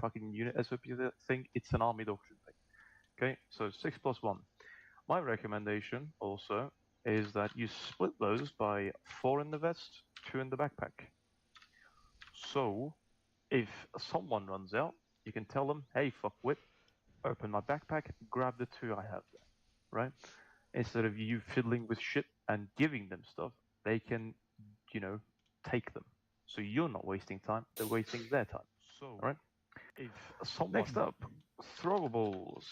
fucking unit SOP thing, it's an army doctrine thing. Okay, so 6+1. My recommendation also is that you split those by 4 in the vest, 2 in the backpack. So, if someone runs out, you can tell them, hey, fuckwit, open my backpack, grab the 2 I have there, right? Instead of you fiddling with shit and giving them stuff, they can, take them. So you're not wasting time, they're wasting their time. So, right? If next up, throwables.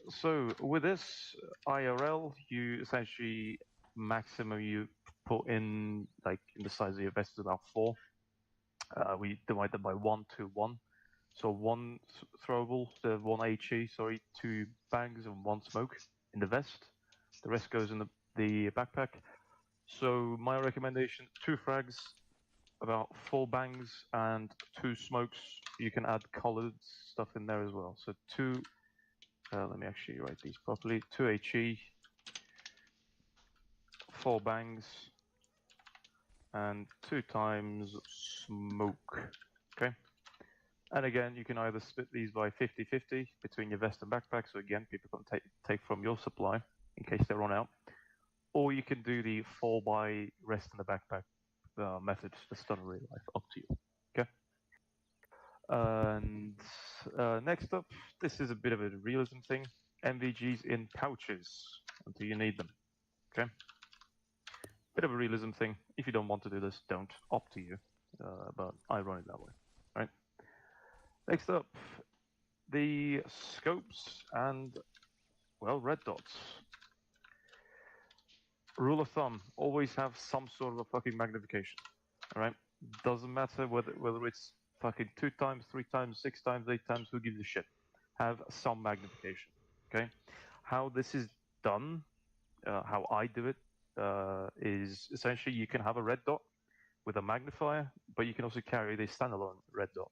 So with this IRL, you essentially maximum you put in, like in the size of your vest is about 4. We divide them by 1, 2, 1. So 1 throwable, 1 HE, 2 bags and 1 smoke in the vest. The rest goes in the backpack. So my recommendation, 2 frags, about 4 bangs and 2 smokes. You can add colored stuff in there as well. So 2, let me actually write these properly. 2 HE, 4 bangs, and 2 times smoke. Okay. And again, you can either split these by 50-50 between your vest and backpack. So again, people can take from your supply in case they run out. Or you can do the 4 by rest in the backpack method. That's done in real life. Up to you. Okay. And next up, this is a bit of a realism thing. MVGs in pouches until you need them. Okay. Bit of a realism thing. If you don't want to do this, don't. Up to you. But I run it that way. Right. Next up, the scopes and, well, red dots. Rule of thumb, always have some sort of a fucking magnification, alright? Doesn't matter whether it's fucking 2 times, 3 times, 6 times, 8 times, who gives a shit? Have some magnification, okay? How this is done, how I do it, is essentially you can have a red dot with a magnifier, but you can also carry the standalone red dot.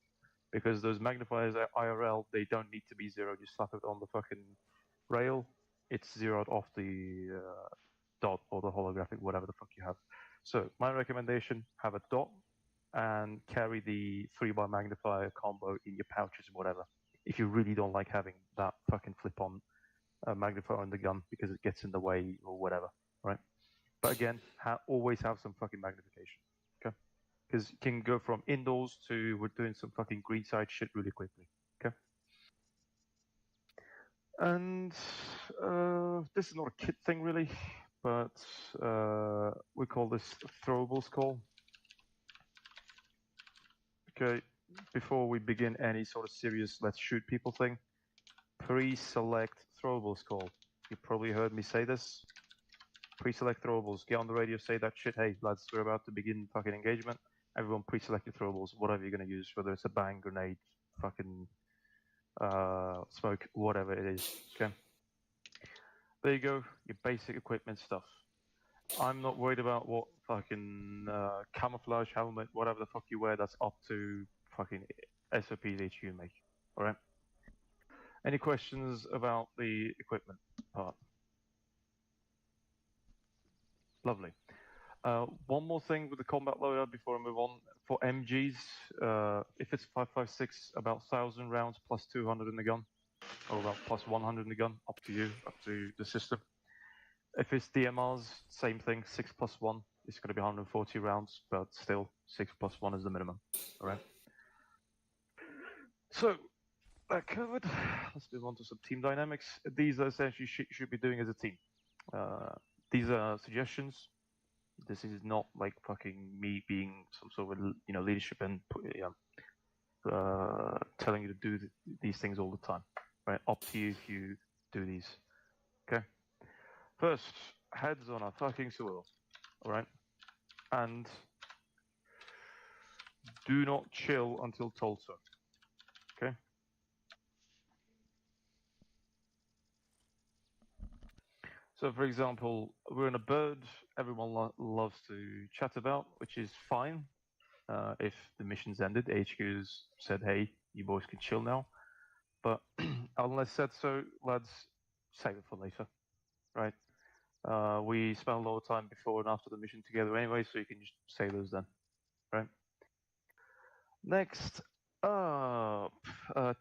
Because those magnifiers are IRL, they don't need to be zeroed. You slap it on the fucking rail, it's zeroed off the dot or the holographic, whatever the fuck you have. So my recommendation, have a dot and carry the 3x magnifier combo in your pouches or whatever. If you really don't like having that fucking flip-on magnifier on the gun because it gets in the way or whatever, right? But again, always have some fucking magnification, okay? Because you can go from indoors to we're doing some fucking green side shit really quickly, okay? And this is not a kit thing really, but we call this throwables call. Okay, before we begin any sort of serious let's shoot people thing, pre-select throwables call. You probably heard me say this. Pre-select throwables. Get on the radio, say that shit. Hey, lads, we're about to begin fucking engagement. Everyone pre-select your throwables, whatever you're going to use, whether it's a bang, grenade, fucking smoke, whatever it is. Okay. There you go, your basic equipment stuff. I'm not worried about what fucking camouflage helmet, whatever the fuck you wear. That's up to fucking SOPs HQ make. All right. Any questions about the equipment part? Lovely. One more thing with the combat loadout before I move on. For MGs, if it's 5.56, about 1,000 rounds plus 200 in the gun, or about plus 100 in the gun, up to you, up to the system. If it's DMRs, same thing, 6+1. It's going to be 140 rounds, but still 6+1 is the minimum. All right. So that covered. Let's move on to some team dynamics. These are essentially should be doing as a team. These are suggestions. This is not like fucking me being some sort of leadership and telling you to do these things all the time. Right, up to you if you do these. Okay. First, heads on a fucking soil. All right, and do not chill until told so. Okay. So, for example, we're in a bird everyone loves to chat about, which is fine. If the mission's ended, HQ's said, hey, you boys can chill now. But unless said so, lads, save it for later, right? We spent a lot of time before and after the mission together anyway, so you can just say those then, right? Next up,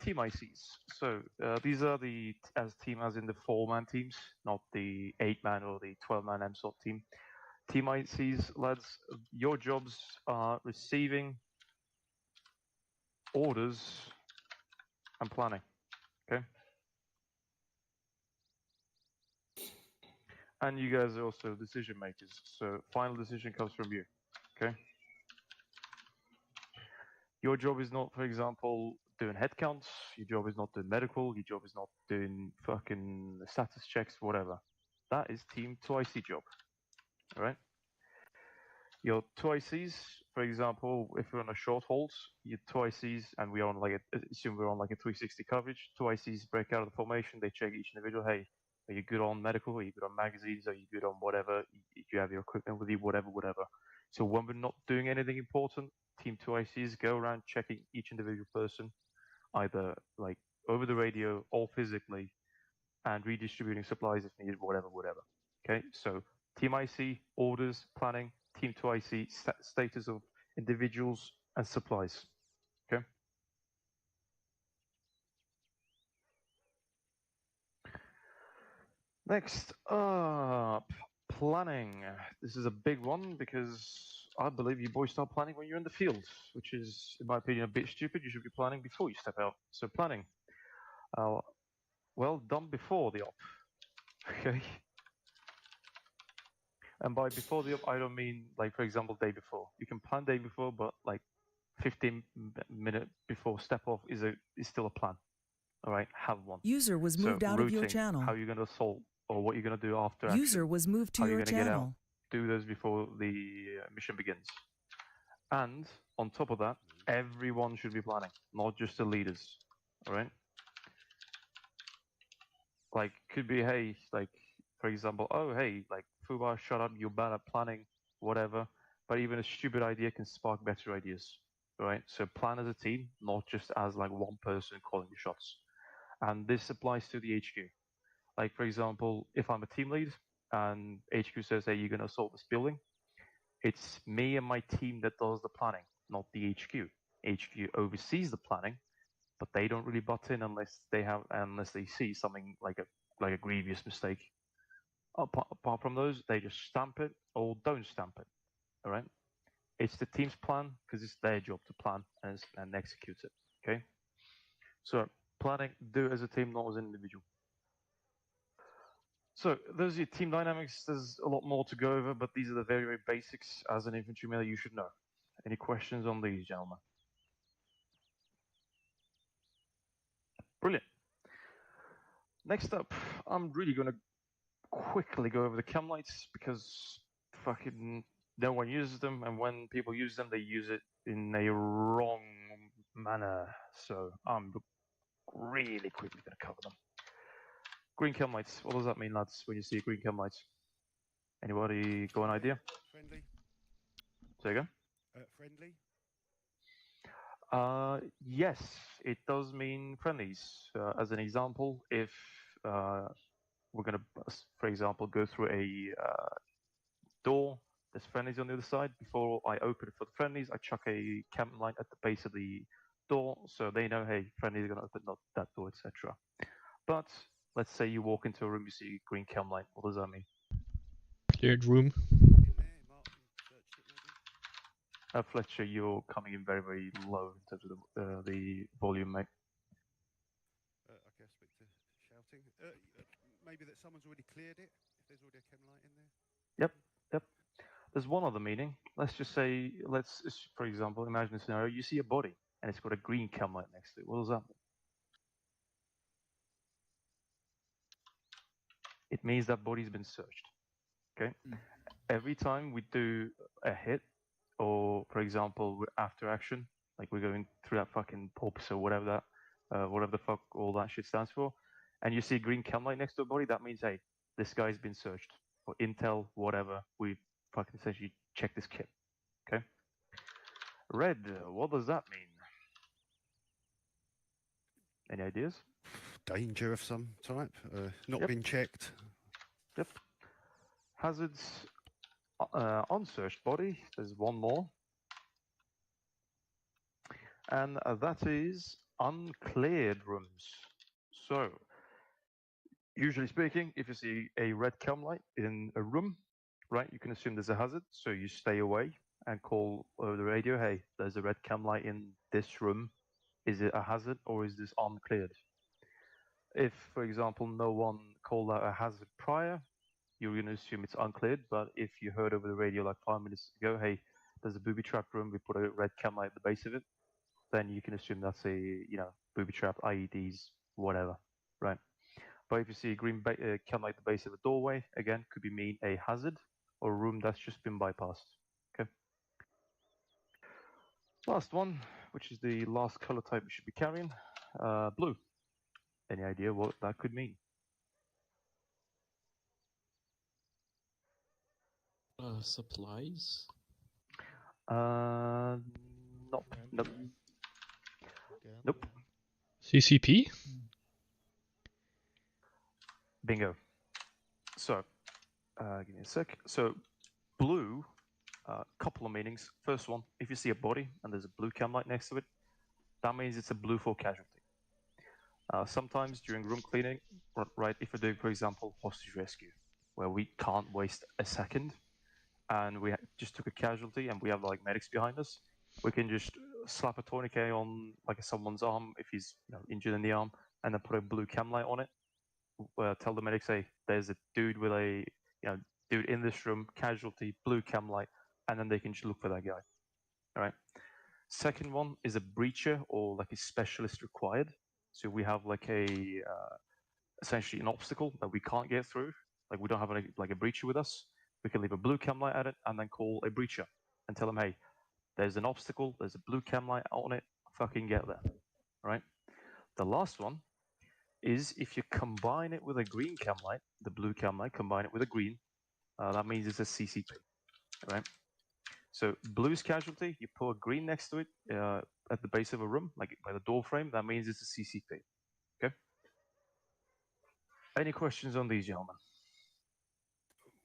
team ICs. So these are the team as in the 4-man teams, not the 8-man or the 12-man msoc team. Team ICs, lads, your jobs are receiving orders and planning. Okay. And you guys are also decision makers. So final decision comes from you. Okay. Your job is not, for example, doing head counts. Your job is not doing medical. Your job is not doing fucking status checks, whatever. That is Team 2IC job. All right. Your 2ICs, for example, if we're on a short hold, your 2ICs, and we are on assume we're on like a 360 coverage, 2ICs break out of the formation, they check each individual, hey, are you good on medical? Are you good on magazines? Are you good on whatever? Do you have your equipment with you? Whatever. So when we're not doing anything important, Team 2ICs go around checking each individual person, either like over the radio or physically, and redistributing supplies if needed, whatever. Okay, so Team IC, orders, planning, Team 2IC, status of individuals and supplies. Okay. Next up, planning. This is a big one because I believe you boys start planning when you're in the field, which is, in my opinion, a bit stupid. You should be planning before you step out. So planning, well, done before the op. Okay. And by before the op, I don't mean like, for example, day before. You can plan day before, but like 15 minutes before step off is still a plan. All right, have one. User was moved out of your channel. How you're going to assault or what you're going to do after User action. was moved to your channel. Get out. Do those before the mission begins. And on top of that, everyone should be planning, not just the leaders. All right. Like, could be, hey, like, for example, oh, hey, like, Fuba, shut up, you're bad at planning, whatever. But even a stupid idea can spark better ideas. All right. So plan as a team, not just as like one person calling the shots. And this applies to the HQ. Like, for example, if I'm a team lead and HQ says, hey, you're going to assault this building, it's me and my team that does the planning, not the HQ. HQ oversees the planning, but they don't really butt in unless they see something like a grievous mistake. Apart from those, they just stamp it or don't stamp it. All right? It's the team's plan because it's their job to plan and execute it. Okay? So planning, do it as a team, not as an individual. So those are your team dynamics. There's a lot more to go over, but these are the very, very basics as an infantryman that you should know. Any questions on these, gentlemen? Brilliant. Next up, I'm really going to quickly go over the chem lights because fucking no one uses them, and when people use them, they use it in a wrong manner. So I'm really quickly going to cover them. Green chem lights. What does that mean, lads, when you see green chem lights? Anybody got an idea? Friendly. Say again? Friendly. Yes, it does mean friendlies. As an example, if we're going to, for example, go through a door, there's friendlies on the other side. Before I open it for the friendlies, I chuck a chem light at the base of the door so they know, hey, friendlies are going to open up that door, etc. But let's say you walk into a room, you see a green chem light. What does that mean? Cleared room. Fletcher, you're coming in very, very low in terms of the volume, mate. Okay, I'll speak to shouting. Maybe that someone's already cleared it, if there's already a chem light in there? Yep. There's one other meaning. Let's just say, for example, imagine a scenario. You see a body, and it's got a green chem light next to it. What does that mean? It means that body's been searched. Okay? Every time we do a hit, or for example, we're after action, like we're going through that fucking pulse or whatever the fuck all that shit stands for, and you see a green chem light next to a body, that means, hey, this guy's been searched for intel, whatever. We fucking essentially check this kit. Okay? Red, what does that mean? Any ideas? Danger of some type, not been checked. Yep. Hazards, unsearched body. There's one more. And that is uncleared rooms. So, usually speaking, if you see a red cam light in a room, right, you can assume there's a hazard, so you stay away and call over the radio, hey, there's a red cam light in this room. Is it a hazard or is this uncleared? If, for example, no one called out a hazard prior, you're going to assume it's uncleared. But if you heard over the radio like 5 minutes ago, hey, there's a booby trap room, we put a red cam light at the base of it, then you can assume that's a booby trap, IEDs, whatever, right? But if you see a green cam light at the base of a doorway, again, could be mean a hazard or a room that's just been bypassed. Okay. Last one, which is the last color type we should be carrying, blue. Any idea what that could mean? Supplies. Nope. Nope. Nope. CCP. Bingo. So, give me a sec. So, blue, couple of meanings. First one, if you see a body and there's a blue cam light next to it, that means it's a blue 4 casualty. Sometimes during room cleaning, right, if we're doing, for example, hostage rescue, where we can't waste a second, and we just took a casualty and we have like medics behind us, we can just slap a tourniquet on like someone's arm if he's injured in the arm, and then put a blue cam light on it. Tell the medics, hey, there's a dude with a dude in this room, casualty, blue cam light, and then they can just look for that guy. All right. Second one is a breacher or like a specialist required. So we have like a essentially an obstacle that we can't get through. Like we don't have like a breacher with us. We can leave a blue cam light at it and then call a breacher and tell them, hey, there's an obstacle, there's a blue cam light on it, fucking get there. All right. The last one is if you combine it with a green cam light, the blue cam light, combine it with a green, that means it's a CCP. All right. So blue's casualty, you put a green next to it at the base of a room, like by the door frame, that means it's a CCP. Okay. Any questions on these, gentlemen?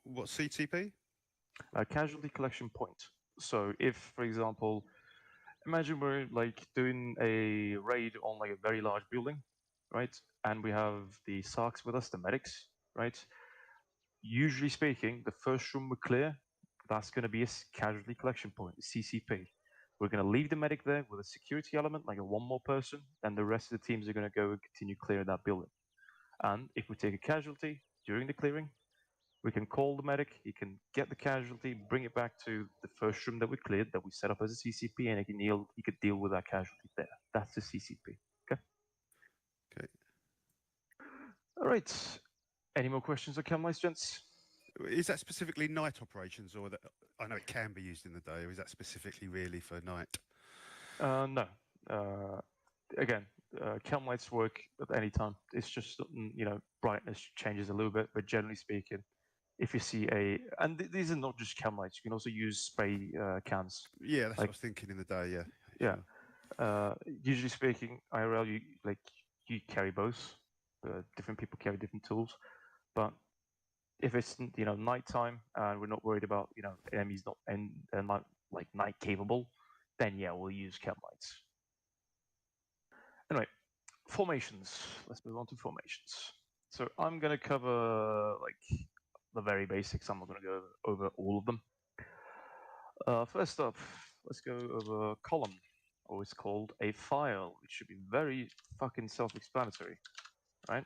What, CTP? Casualty collection point. So if, for example, imagine we're like doing a raid on like a very large building, right? And we have the SARCs with us, the medics, right? Usually speaking, the first room we clear, that's going to be a casualty collection point, a CCP. We're going to leave the medic there with a security element, like a one more person, and the rest of the teams are going to go and continue clearing that building. And if we take a casualty during the clearing, we can call the medic, he can get the casualty, bring it back to the first room that we cleared, that we set up as a CCP, and he could deal with that casualty there. That's the CCP. Okay? Okay. All right. Any more questions on cam lights, gents? Is that specifically night operations, or that I know it can be used in the day, or is that specifically really for night? No. Again, cam lights work at any time. It's just brightness changes a little bit, but generally speaking, if you see and these are not just cam lights. You can also use spray cans. Yeah, that's what I was thinking in the day. Yeah. Yeah. Usually speaking, IRL you carry both. Different people carry different tools, but if it's nighttime and we're not worried about enemies not like night capable, then yeah, we'll use cam lights. Anyway, formations. Let's move on to formations. So I'm gonna cover like the very basics. I'm not gonna go over all of them. First up, let's go over column, or it's called a file, which should be very fucking self-explanatory, right?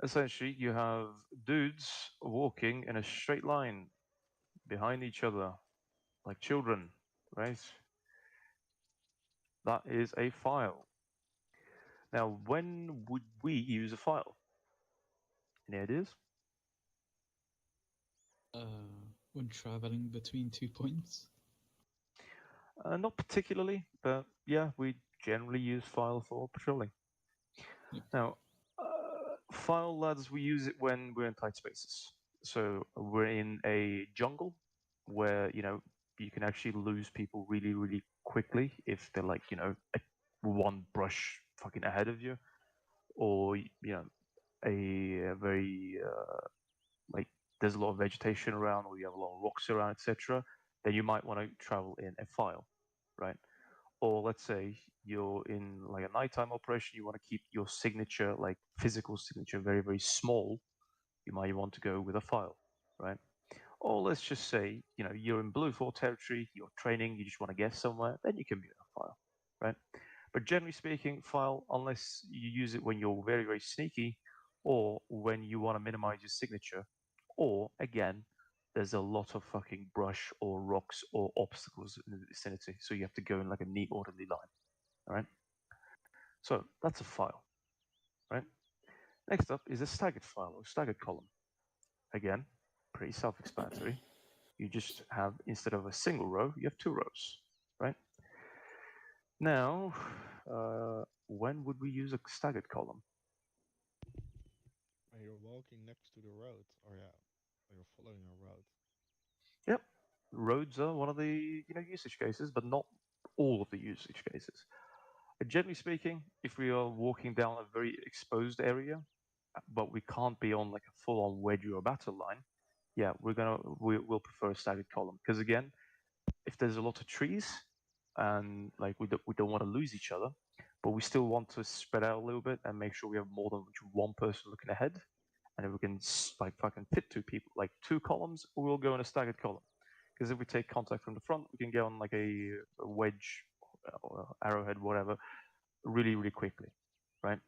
Essentially, you have dudes walking in a straight line behind each other, like children, right? That is a file. Now, when would we use a file? Any ideas? When traveling between 2 points. Not particularly, but yeah, we generally use file for patrolling. Yep. Now, file, lads, we use it when we're in tight spaces. So we're in a jungle where you can actually lose people really, really quickly if they're like one brush fucking ahead of you, or a very like there's a lot of vegetation around, or you have a lot of rocks around, etc. Then you might want to travel in a file, right? Or let's say you're in like a nighttime operation, you want to keep your signature, like physical signature, very, very small. You might want to go with a file, right? Or let's just say, you're in Blue 4 territory, you're training, you just want to get somewhere, then you can be a file, right? But generally speaking, file, unless you use it when you're very, very sneaky, or when you want to minimize your signature, or again, there's a lot of fucking brush or rocks or obstacles in the vicinity, so you have to go in like a neat, orderly line, all right? So that's a file, right? Next up is a staggered file or staggered column. Again, pretty self-explanatory. You just have, instead of a single row, you have 2 rows, right? Now, when would we use a staggered column? When you're walking next to the road, or you're following a road. Yep, roads are one of the usage cases, but not all of the usage cases. Generally speaking, if we are walking down a very exposed area, but we can't be on like a full-on wedge or battle line, yeah, we'll prefer a staggered column, because again, if there's a lot of trees and like we don't want to lose each other, but we still want to spread out a little bit and make sure we have more than one person looking ahead, and if we can like fucking fit 2 people, like 2 columns, we'll go in a staggered column. Because if we take contact from the front, we can get on like a wedge or arrowhead, whatever, really, really quickly, right?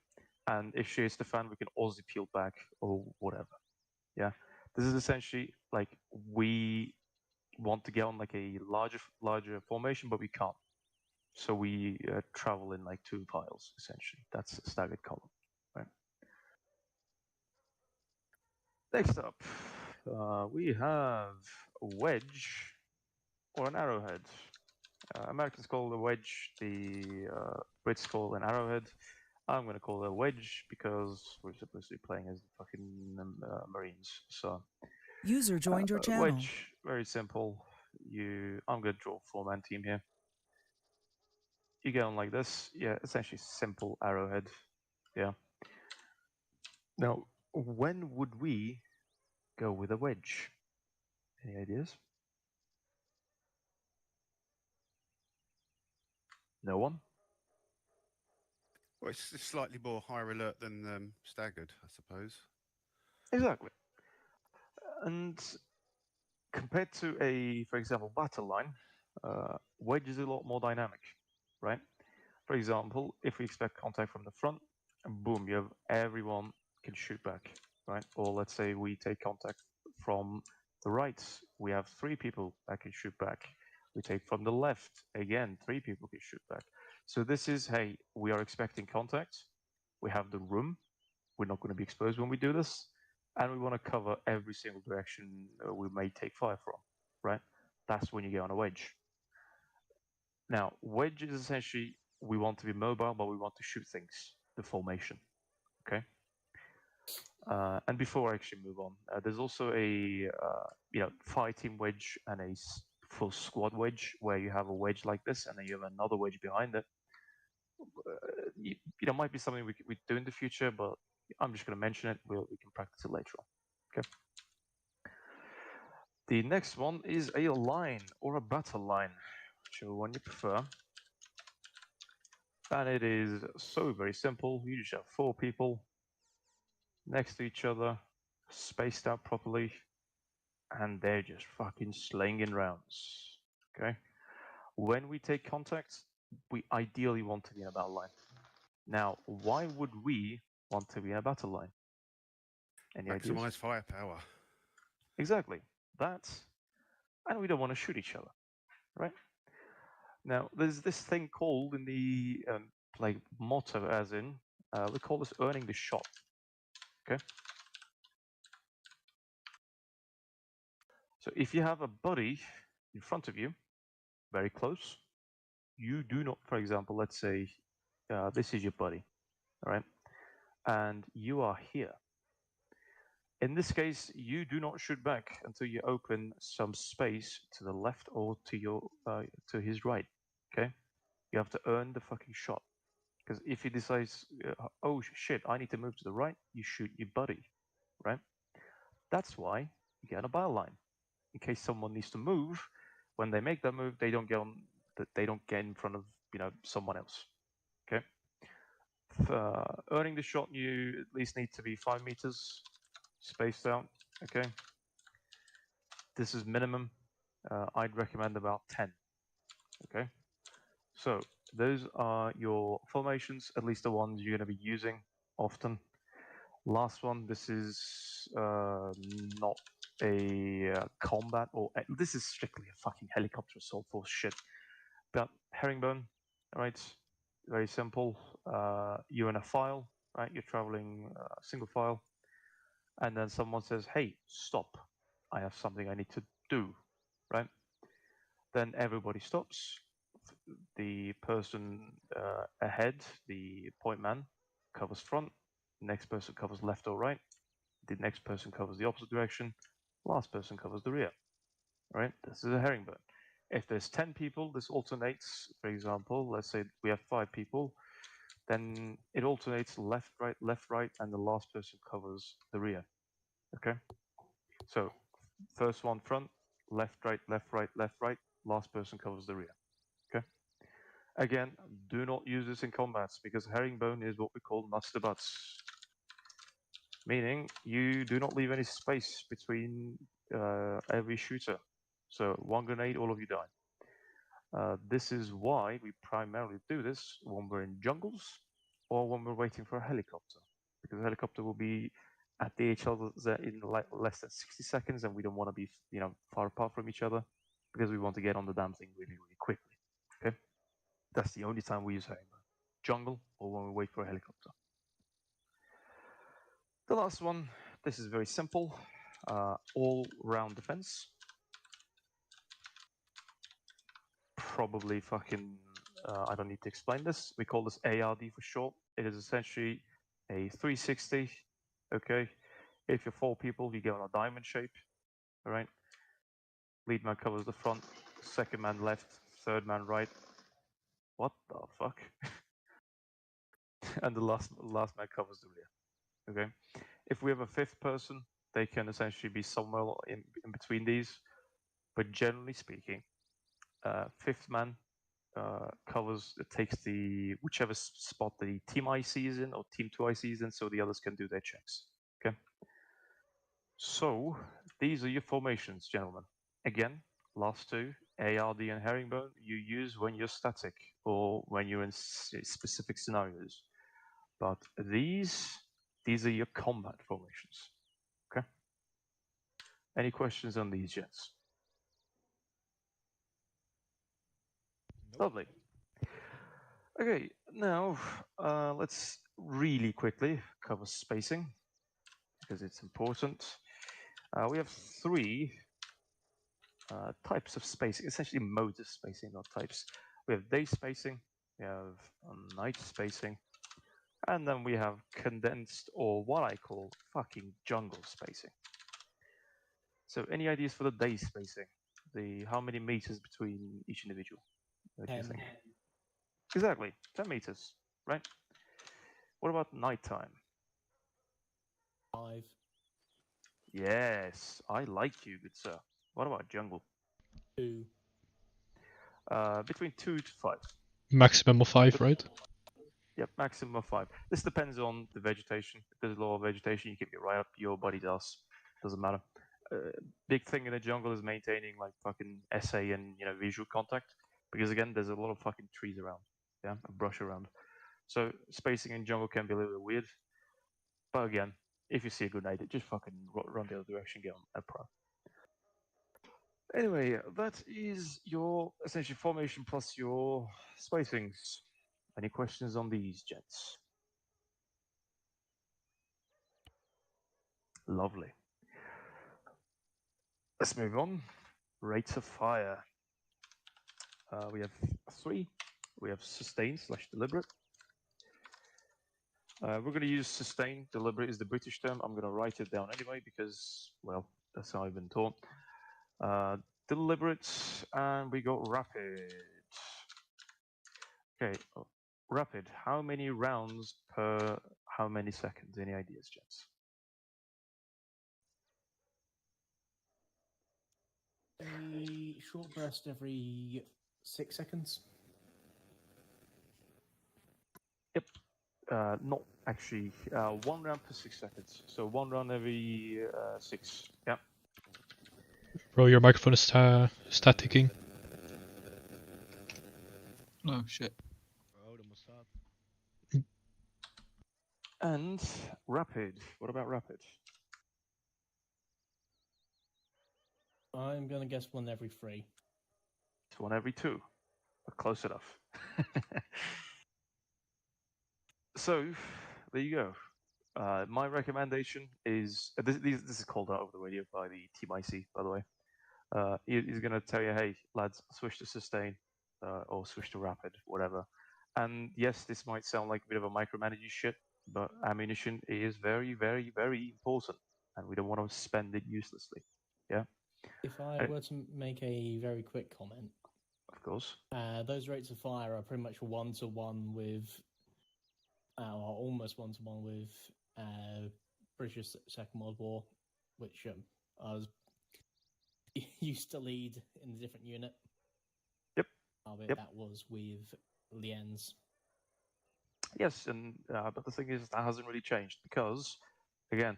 And if she hits the fan, we can Aussie peel back or whatever. Yeah, this is essentially like we want to get on like a larger formation, but we can't. So we travel in like 2 files essentially. That's a staggered column, right? Next up, we have a wedge or an arrowhead. Americans call it a wedge, the Brits call it an arrowhead. I'm going to call it a wedge because we're supposed to be playing as the fucking Marines. So User joined your channel. Wedge, very simple. I'm going to draw a 4-man team here. You get on like this. Yeah, essentially simple arrowhead. Yeah. Now, when would we go with a wedge? Any ideas? No one? Well, it's slightly more higher alert than staggered, I suppose. Exactly. And compared to for example, battle line, wedge is a lot more dynamic, right? For example, if we expect contact from the front, and boom, you have everyone can shoot back, right? Or let's say we take contact from the right, we have 3 people that can shoot back. We take from the left, again, 3 people can shoot back. So this is, hey, we are expecting contact. We have the room. We're not going to be exposed when we do this. And we want to cover every single direction we may take fire from, right? That's when you get on a wedge. Now, wedge is essentially, we want to be mobile, but we want to shoot things, the formation, okay? And before I actually move on, there's also a fire team wedge and a full squad wedge, where you have a wedge like this, and then you have another wedge behind it. Might be something we do in the future, but I'm just going to mention it. We can practice it later on, okay? The next one is a line or a battle line, whichever one you prefer. And it is so very simple. You just have 4 people next to each other, spaced out properly, and they're just fucking slinging rounds. Okay? When we take contact, we ideally want to be in a battle line. Now, why would we want to be in a battle line? Any ideas? Maximize firepower. Exactly. That's, and we don't want to shoot each other, right? Now, there's this thing called in the like motto, as in, we call this earning the shot. Okay. So if you have a buddy in front of you, very close, you do not, for example, let's say this is your buddy, all right, and you are here. In this case, you do not shoot back until you open some space to the left or to his right. Okay, you have to earn the fucking shot. Because if he decides, oh shit, I need to move to the right, you shoot your buddy, right? That's why you get on a battle line. In case someone needs to move, when they make that move, they don't get in front of someone else. Okay. Earning the shot, you at least need to be 5 meters spaced out. Okay. This is minimum. I'd recommend about 10. Okay. So those are your formations, at least the ones you're going to be using often. Last one, this is not a combat, or this is strictly a fucking helicopter assault force shit. But herringbone, right? Very simple. You're in a file, right? You're traveling single file, and then someone says, "Hey, stop! I have something I need to do," right? Then everybody stops. The person ahead, the point man, covers front. The next person covers left or right. The next person covers the opposite direction. Last person covers the rear. Right? This is a herringbone. If there's 10 people, this alternates. For example, let's say we have 5 people, then it alternates left, right, and the last person covers the rear. Okay? So first one front, left, right, left, right, left, right. Last person covers the rear. Okay? Again, do not use this in combats because herringbone is what we call nuts to butts. Meaning you do not leave any space between every shooter. So one grenade, all of you die. This is why we primarily do this when we're in jungles or when we're waiting for a helicopter. Because the helicopter will be at the HL in less than 60 seconds and we don't want to be far apart from each other because we want to get on the damn thing really, really quickly. Okay? That's the only time we use herringbone. Jungle or when we wait for a helicopter. The last one, this is very simple. All-round defense. Probably fucking, I don't need to explain this. We call this ARD for short. It is essentially a 360, okay? If you're 4 people, you get on a diamond shape, all right? Lead man covers the front, second man left, third man right. What the fuck? And the last man covers the rear, okay? If we have a 5th person, they can essentially be somewhere in between these. But generally speaking, 5th man takes the whichever spot the team IC is in or team 2 IC is in, so the others can do their checks. Okay. So these are your formations, gentlemen. Again, last 2, ARD and herringbone, you use when you're static or when you're in specific scenarios. But these are your combat formations. Okay. Any questions on these, gents? Nope. Lovely. Okay, now let's really quickly cover spacing because it's important. We have 3 types of spacing, essentially modes of spacing, not types. We have day spacing, we have night spacing, and then we have condensed, or what I call fucking jungle spacing. So any ideas for the day spacing? How many meters between each individual? What do you think? Exactly, 10 meters, right? What about nighttime? 5. Yes, I like you, good sir. What about jungle? 2. Between 2 to 5. Maximum of 5, right? Yep, maximum of 5. This depends on the vegetation. If there's a lot of vegetation, you keep it right up your body's ass. Doesn't matter. Big thing in the jungle is maintaining like fucking SA and visual contact, because again, there's a lot of fucking trees around, yeah, and brush around. So spacing in jungle can be a little bit weird. But again, if you see a grenade, just fucking run the other direction, get on a pro. Anyway, that is your essentially formation plus your spacings. Any questions on these, gents? Lovely. Let's move on. Rates of fire. We have 3. We have sustain / deliberate. We're going to use sustain. Deliberate is the British term. I'm going to write it down anyway because, well, that's how I've been taught. Deliberate, and we got rapid. Okay, rapid. How many rounds per how many seconds? Any ideas, gents? A short burst every 6 seconds. Not actually. 1 round per 6 seconds. So 1 round every 6. Yeah. Bro, your microphone is staticking. Oh shit. Oh, the Mossad. And rapid. What about rapid? I'm gonna guess 1 every 3. It's 1 every 2. But close enough. So, there you go. My recommendation is this is called out over the radio by the Team IC, by the way. He's going to tell you, hey, lads, switch to sustain or switch to rapid, whatever. And yes, this might sound like a bit of a micromanaging shit, but ammunition is very, very, very important, and we don't want to spend it uselessly. Yeah, If I were to make a very quick comment, of course. those rates of fire are pretty much 1-to-1 with, or almost 1-to-1 with British Second World War, which I was used to lead in a different unit. Yep. Albeit Yep. that was with Lien's. Yes, and but the thing is that hasn't really changed because, again,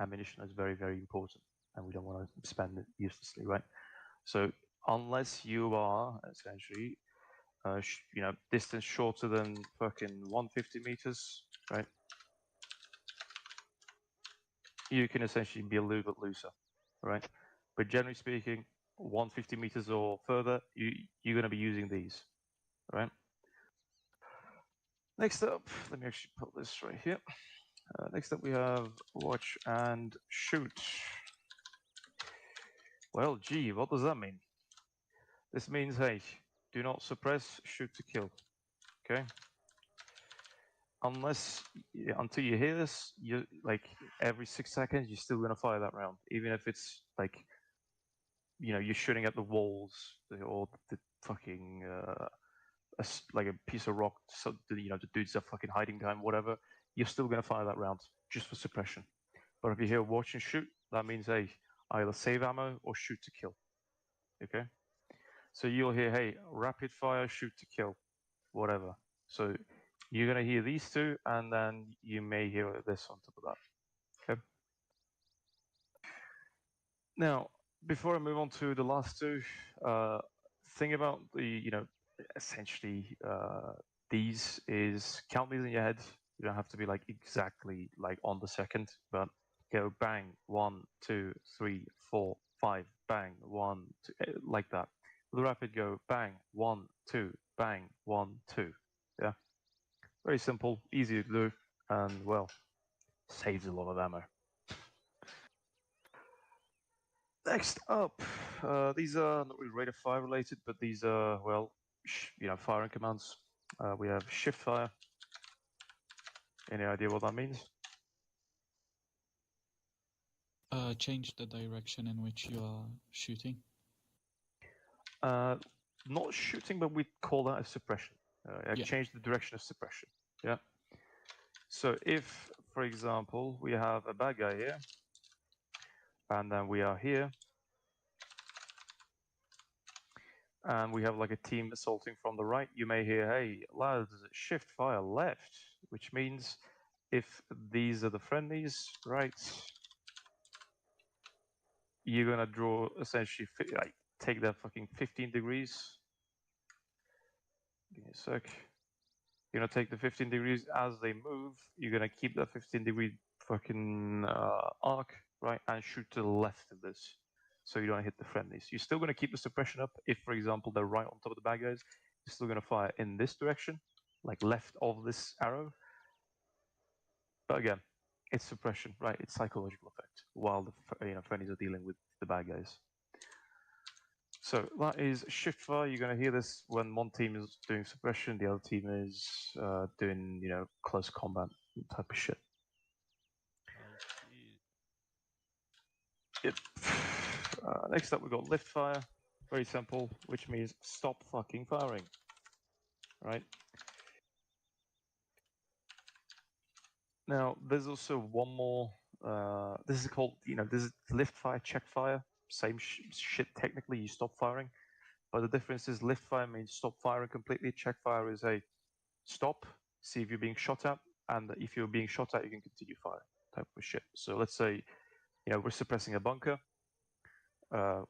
ammunition is very, very important, and we don't want to spend it uselessly, right? So unless you are essentially, distance shorter than fucking 150 meters, right? You can essentially be a little bit looser, right? But generally speaking, 150 meters or further, you're going to be using these, right? Next up, let me actually put this right here. Next up, we have watch and shoot. Well, gee, what does that mean? This means, hey, do not suppress, shoot to kill. Okay. Until you hear this, you like every 6 seconds, you're still gonna fire that round, even if it's like, you're shooting at the walls or the fucking like a piece of rock. So the dudes are fucking hiding behind whatever. You're still gonna fire that round just for suppression. But if you hear watch and shoot, that means, hey, either save ammo or shoot to kill. Okay. So you'll hear, hey, rapid fire, shoot to kill, whatever. So you're gonna hear these two, and then you may hear this on top of that. Okay. Now, before I move on to the last two, thing about the, essentially, these is count these in your head. You don't have to be like exactly like on the second, but go bang 1, 2, 3, 4, 5, bang 1, 2, like that. With the rapid, go bang 1, 2, bang 1, 2. Yeah, very simple, easy to do, and well, saves a lot of ammo. Next up, these are not really rate of fire related, but these are, well, firing commands. We have shift fire. Any idea what that means? Change the direction in which you are shooting. Not shooting, but we call that a suppression. Yeah. Change the direction of suppression. Yeah. So if, for example, we have a bad guy here, and then we are here, and we have like a team assaulting from the right, you may hear, hey, lads, shift fire left, which means if these are the friendlies, right, you're gonna draw essentially, like, take that fucking 15 degrees. Give me a sec. You're gonna take the 15 degrees as they move. You're gonna keep that 15-degree fucking arc, right, and shoot to the left of this, so you don't hit the friendlies. You're still gonna keep the suppression up. If, for example, they're right on top of the bad guys, you're still gonna fire in this direction, like left of this arrow. But again, it's suppression, right? It's psychological effect while the friendlies are dealing with the bad guys. So that is shift fire. You're going to hear this when one team is doing suppression, the other team is doing, close combat type of shit. Yep. Next up, we've got lift fire. Very simple, which means stop fucking firing. Right? Now, there's also one more. This is called, this is lift fire, check fire. Same shit, technically, you stop firing. But the difference is lift fire means stop firing completely. Check fire is a stop, see if you're being shot at, and if you're being shot at, you can continue firing, type of shit. So let's say, we're suppressing a bunker. A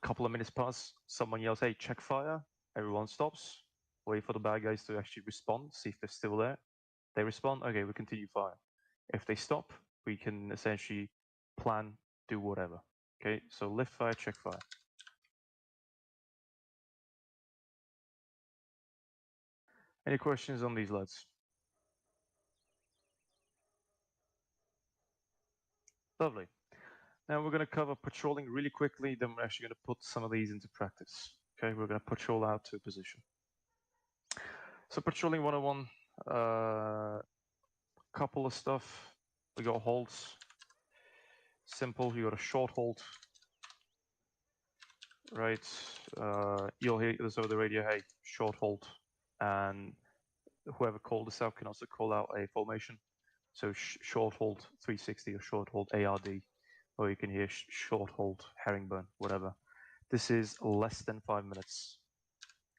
couple of minutes pass, someone yells, "Hey, check fire!" Everyone stops, wait for the bad guys to actually respond, see if they're still there. They respond, okay, we continue fire. If they stop, we can essentially plan, do whatever. Okay, so lift fire, check fire. Any questions on these, lads? Lovely. Now we're going to cover patrolling really quickly, then we're actually going to put some of these into practice. Okay, we're going to patrol out to a position. So patrolling 101, couple of stuff. We got holds. Simple, you got a short hold. Right, you'll hear this over the radio, hey, short hold. And whoever called this out can also call out a formation. So short hold 360 or short hold ARD, or you can hear short hold herringbone, whatever. This is less than 5 minutes.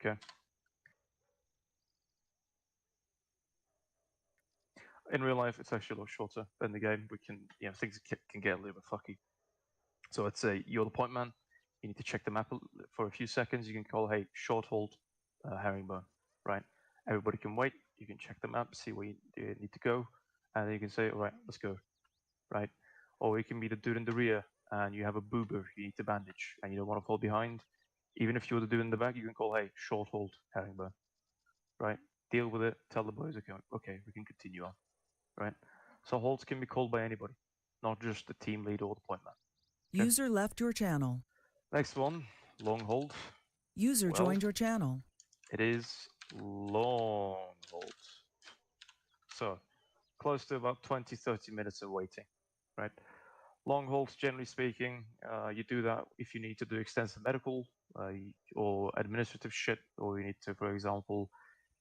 Okay. In real life, it's actually a lot shorter than the game. We can, things can get a little bit fucky. So let's say you're the point man. You need to check the map for a few seconds. You can call, hey, short hold herringbone, right? Everybody can wait. You can check the map, see where you need to go, and then you can say, all right, let's go, right? Or you can be the dude in the rear, and you have a boober you need to bandage, and you don't want to fall behind. Even if you're the dude in the back, you can call, hey, short hold herringbone, right? Deal with it. Tell the boys, okay, we can continue on, right? So holds can be called by anybody, not just the team leader or the point man. Okay. User left your channel. Next one, long hold. User joined your channel. It is long hold. So close to about 20-30 minutes of waiting, right? Long holds, generally speaking, you do that if you need to do extensive medical or administrative shit, or you need to, for example,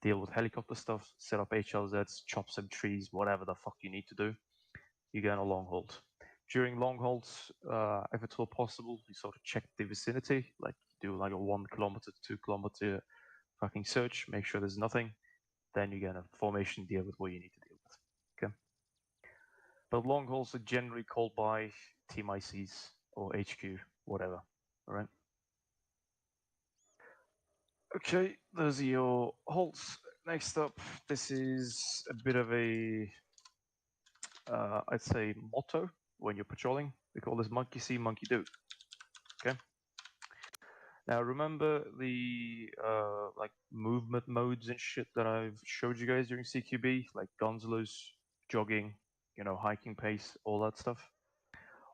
deal with helicopter stuff, set up HLZs, chop some trees, whatever the fuck you need to do. You go on a long hold. During long holds, if at all possible, you sort of check the vicinity, like do like a 1 kilometer to 2 kilometer fucking search, make sure there's nothing. Then you get a formation, deal with what you need to deal with. Okay. But long hauls are generally called by team ICs or HQ, whatever. All right. Okay, those are your halts. Next up, this is a bit of a, I'd say, motto when you're patrolling. We call this monkey see, monkey do. Okay. Now remember the like movement modes and shit that I've showed you guys during CQB, like gonzalos, jogging, hiking pace, all that stuff.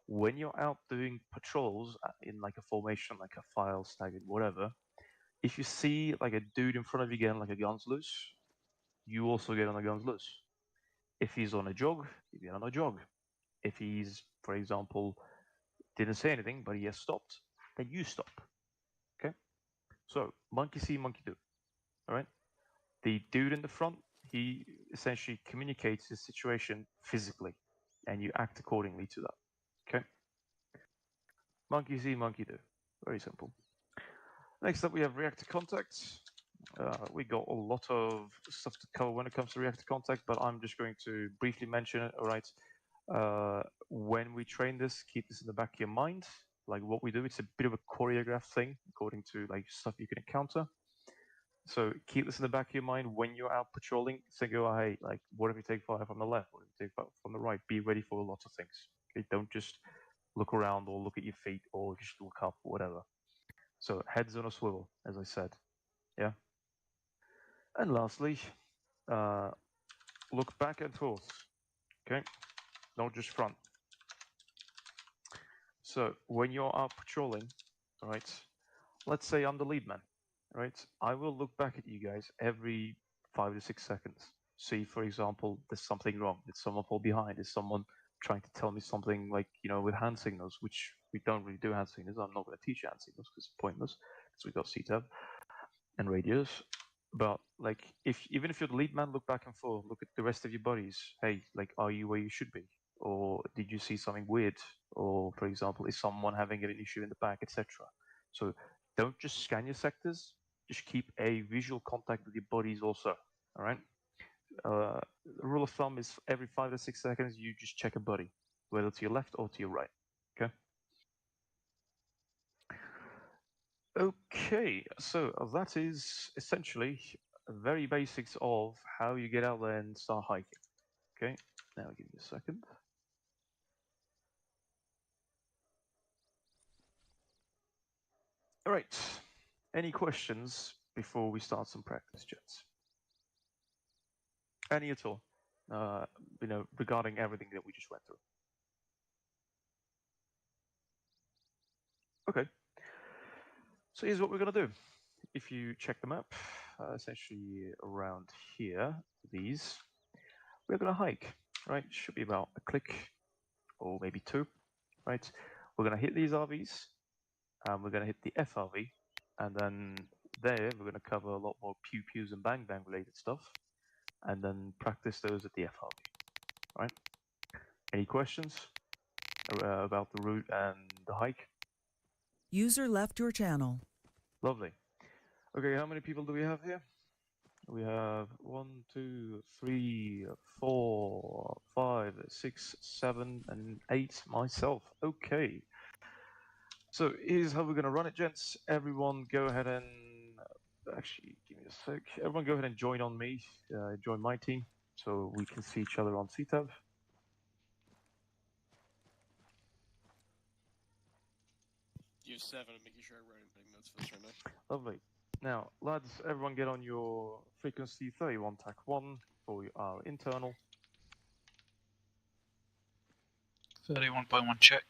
When you're out doing patrols in like a formation, like a file, staggered, whatever, if you see like a dude in front of you getting like a gonzalos, you also get on a gonzalos. If he's on a jog, you get on a jog. If he's, for example, didn't say anything, but he has stopped, then you stop. Okay? So, monkey see, monkey do. All right? The dude in the front, he essentially communicates his situation physically, and you act accordingly to that. Okay? Monkey see, monkey do. Very simple. Next up, we have reactor contact. We got a lot of stuff to cover when it comes to reactor contact, but I'm just going to briefly mention it. All right. When we train this, keep this in the back of your mind. Like what we do, it's a bit of a choreographed thing according to like stuff you can encounter. So keep this in the back of your mind when you're out patrolling. Think, oh, hey, like, what if you take fire from the left? What if you take fire from the right? Be ready for a lot of things. Okay? Don't just look around or look at your feet or just look up or whatever. So heads on a swivel, as I said. Yeah. And lastly, look back and forth. Okay, not just front. So when you're out patrolling, right? Let's say I'm the lead man, right? I will look back at you guys every 5 to 6 seconds. See, for example, there's something wrong. Did someone fall behind? Is someone trying to tell me something like, with hand signals, which we don't really do hand signals. I'm not going to teach hand signals because it's pointless because we've got CTAB and radios. But like, even if you're the lead man, look back and forth. Look at the rest of your buddies. Hey, like, are you where you should be, or did you see something weird? Or, for example, is someone having an issue in the back, etc. So don't just scan your sectors. Just keep a visual contact with your buddies also. All right. The rule of thumb is every 5 to 6 seconds you just check a buddy, whether to your left or to your right. Okay. Okay, so that is essentially very basics of how you get out there and start hiking. Okay, now give me a second. All right, any questions before we start some practice, gents? Any at all? Regarding everything that we just went through. Okay. So here's what we're gonna do. If you check the map, essentially around here, we're gonna hike, right? Should be about a click or maybe two, right? We're gonna hit these RVs, and we're gonna hit the FRV, and then there we're gonna cover a lot more pew pews and bang bang related stuff, and then practice those at the FRV, right? Any questions about the route and the hike? User left your channel. Lovely. Okay, how many people do we have here? We have 1, 2, 3, 4, 5, 6, 7, and 8 myself. Okay. So here's how we're gonna run it, gents. Everyone go ahead and actually give me a sec. Everyone go ahead and join on me. Join my team so we can see each other on CTAB. Use 7 and making sure I wrote anything notes for this right now. Lovely. Now, lads, everyone get on your frequency 31 TAC 1 for our internal. 31.1 check.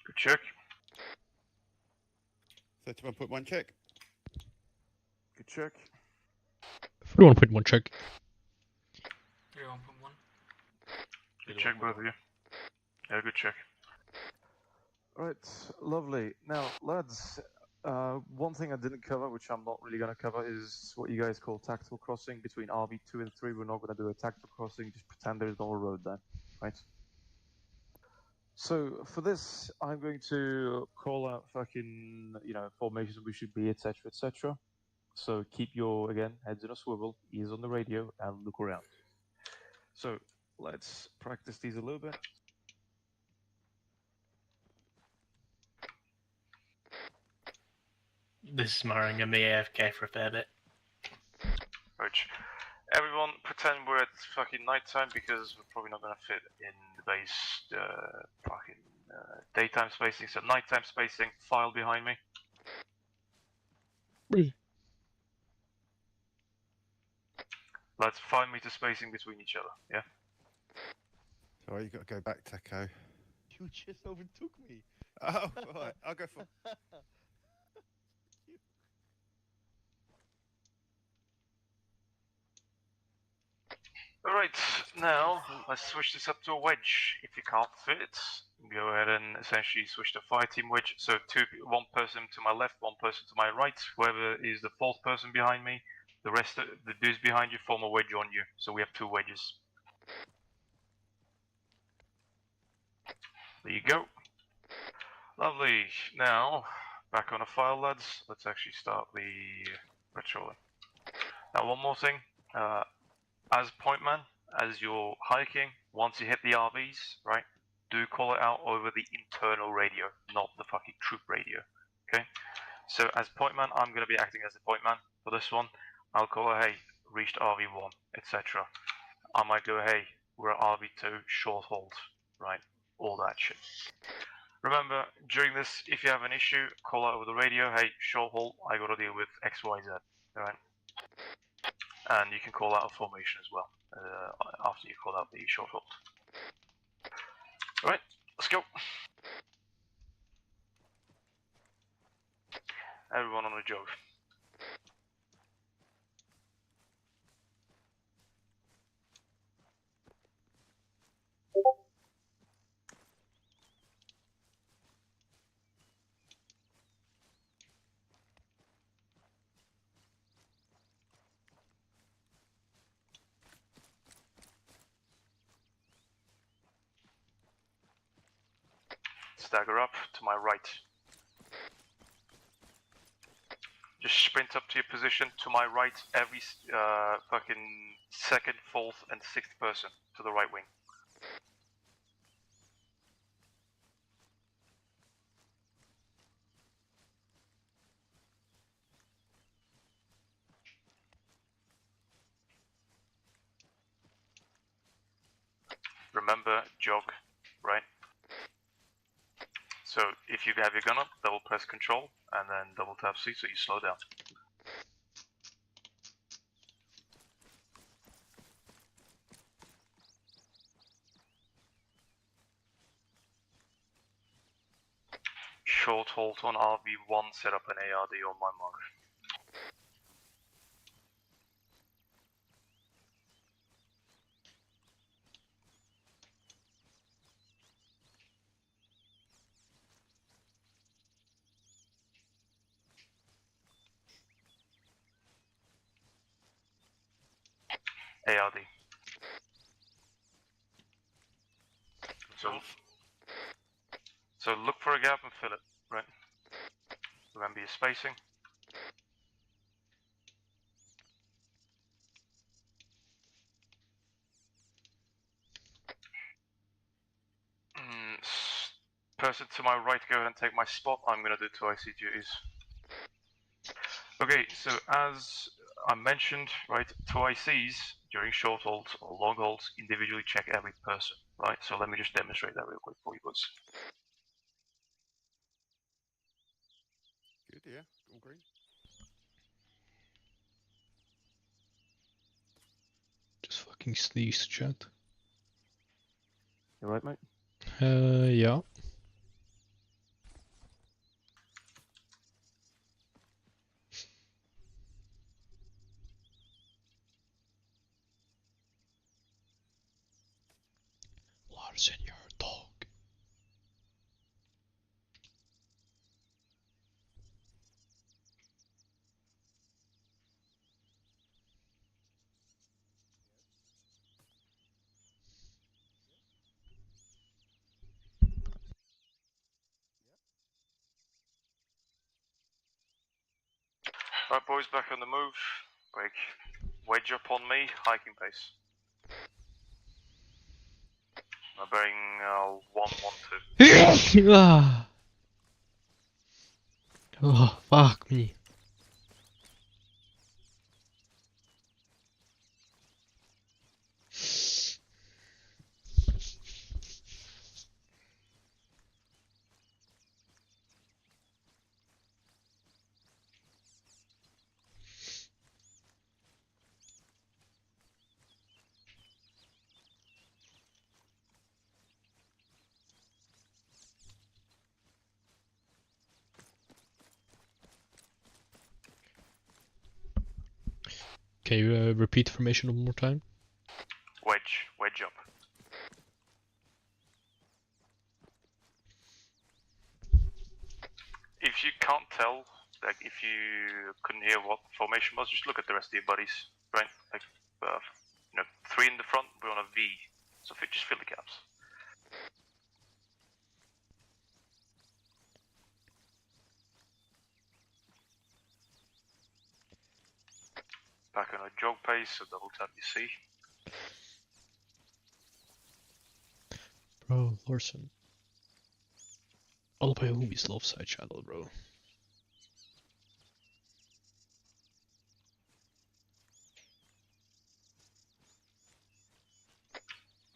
Good check. 31.1 check. Good check. 31.1 check. 31.1. Good check, both of you. Yeah, good check. Right, lovely. Now, lads, one thing I didn't cover, which I'm not really going to cover, is what you guys call tactical crossing between RV2 and 3. We're not going to do a tactical crossing, just pretend there's no road there, right? So, for this, I'm going to call out fucking, formations we should be, etc., etc. So, keep your, again, heads in a swivel, ears on the radio, and look around. So, let's practice these a little bit. This is Myron, gonna be AFK for a fair bit. Right. Everyone pretend we're at fucking nighttime because we're probably not gonna fit in the base daytime spacing. So nighttime spacing, file behind me. Let's 5 meter spacing between each other, yeah? Sorry, you got to go back, Teco. You just overtook me. Oh, right. I'll go for... Alright, now let's switch this up to a wedge. If you can't fit, go ahead and essentially switch to fire team wedge. So one person to my left, one person to my right. Whoever is the fourth person behind me, the rest of the dudes behind you form a wedge on you. So we have 2 wedges. There you go. Lovely. Now, back on a file, lads. Let's actually start the patrolling. Now, one more thing. As point man, as you're hiking, once you hit the RVs, right, do call it out over the internal radio, not the fucking troop radio, okay? So as point man, I'm going to be acting as the point man for this one. I'll call it, hey, reached RV1, etc. I might go, hey, we're at RV2, short hold, right, all that shit. Remember, during this, if you have an issue, call out over the radio, hey, short hold, I got to deal with XYZ, alright? And you can call out a formation as well after you call out the short hold. Alright, let's go. Everyone on a jog. Stagger up to my right. Just sprint up to your position. To my right, every fucking second, fourth, and sixth person to the right wing. Remember, jog, right? So if you have your gun up, double press control, and then double tap C so you slow down. Short halt on RV1, set up an ARD on my mark. ARD. So look for a gap and fill it, right? Remember your spacing. Person to my right, go ahead and take my spot. I'm gonna do 2 IC duties. Okay, so as I mentioned, right, 2 ICs during short holds or long holds individually check every person, right? So let me just demonstrate that real quick for you boys. Good, yeah. All green. Just fucking sneeze, chat. You right, mate? Yeah. Larsen, you're a dog. Right, boys, back on the move. Break. Wedge up on me, hiking pace. I'm bearing 112. Ah. Oh, fuck me. Can you repeat the formation one more time? Wedge up. If you can't tell, like if you couldn't hear what formation was, just look at the rest of your buddies, right? Like, you know, 3 in the front, we're on a V, so just fill the gaps. Back on a jog pace, so double tap your C. Bro, Larsen. All my homies love side channel, bro.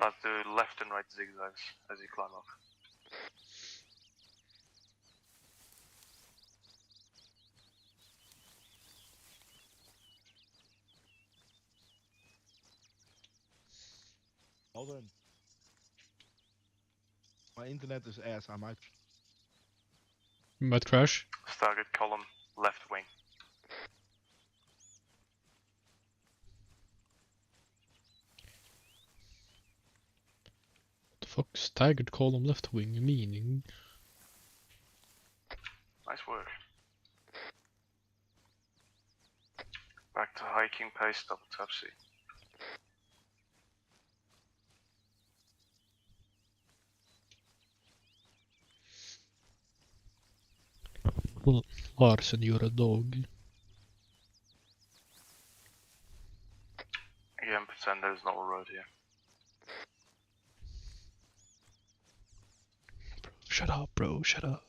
Now do left and right zigzags as you climb up. Hold on. My internet is ass. I might. Might crash. Target column, left wing. What the fuck? Staggered column left wing meaning? Nice work. Back to hiking pace, double tap C. Larsen, you're a dog. and there's no road here. Shut up, bro. Shut up.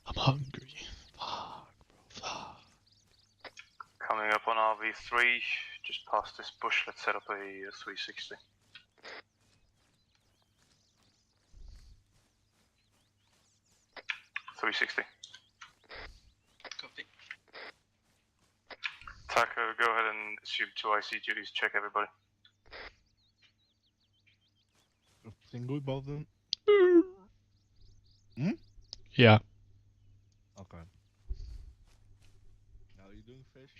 I'm hungry. Fuck, bro. Fuck. Coming up on RV3, just past this bush, let's set up a 360. Copy. Taco, go ahead and assume 2 IC duties, check everybody. Everything good, Baldwin? Yeah. Okay. How are you doing, Fish?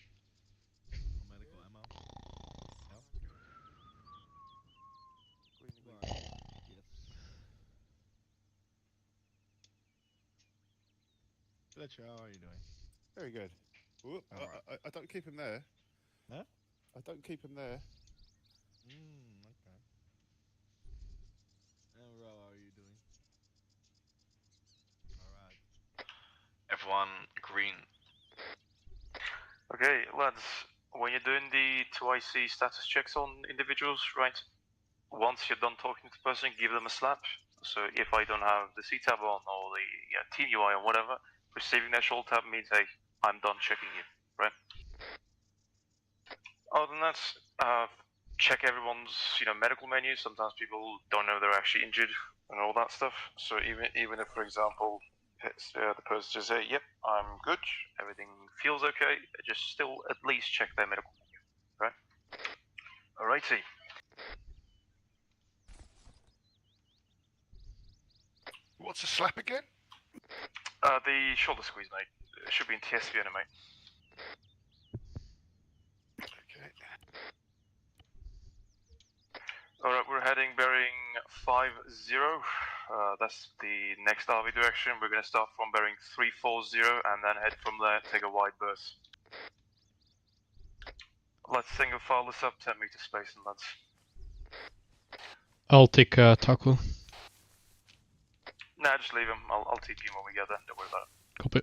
For medical ammo? Yeah? Right. Yes. Fletcher, how are you doing? Very good. Whoop, Alright. I don't keep him there. Huh? I don't keep him there. Okay. And Ro, how are you doing? Alright. Everyone green. Okay, lads, when you're doing the 2IC status checks on individuals, right, once you're done talking to the person, give them a slap. So if I don't have the C-tab on or the team UI or whatever, receiving that shoulder tab means, hey, I'm done checking you, right? Other than that, check everyone's medical menu. Sometimes people don't know they're actually injured and all that stuff. So even if, for example, the person just say, "Yep, I'm good, everything feels okay," just still at least check their medical menu, right? Alrighty. What's a slap again? The shoulder squeeze, mate. It should be in TSV anyway. Okay. Alright, we're heading bearing 50. That's the next RV direction. We're going to start from bearing 340 and then head from there, take a wide berth. Let's single file this up, 10 meter spacing, lads. I'll take Taco. Nah, just leave him. I'll TP him when we get there. Don't worry about it. Copy.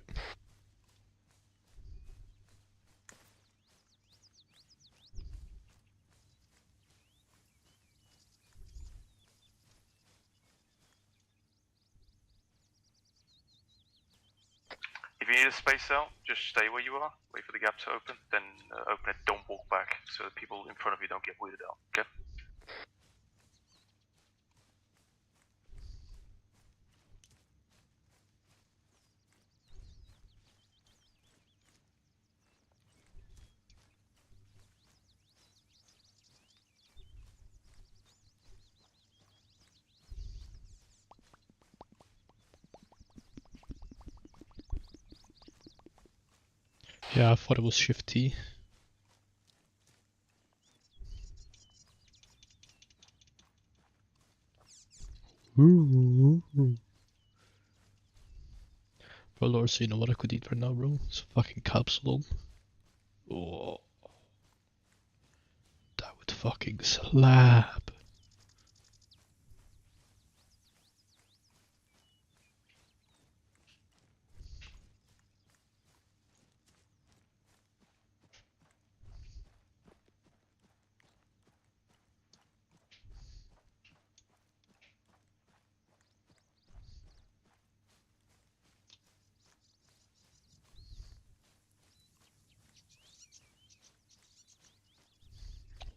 If you need a space out, just stay where you are. Wait for the gap to open, then open it. Don't walk back, so the people in front of you don't get weirded out. Okay? Yeah, I thought it was Shift T. Bro, Lord, so you know what I could eat right now, bro? It's a fucking capsule. Oh. That would fucking slap.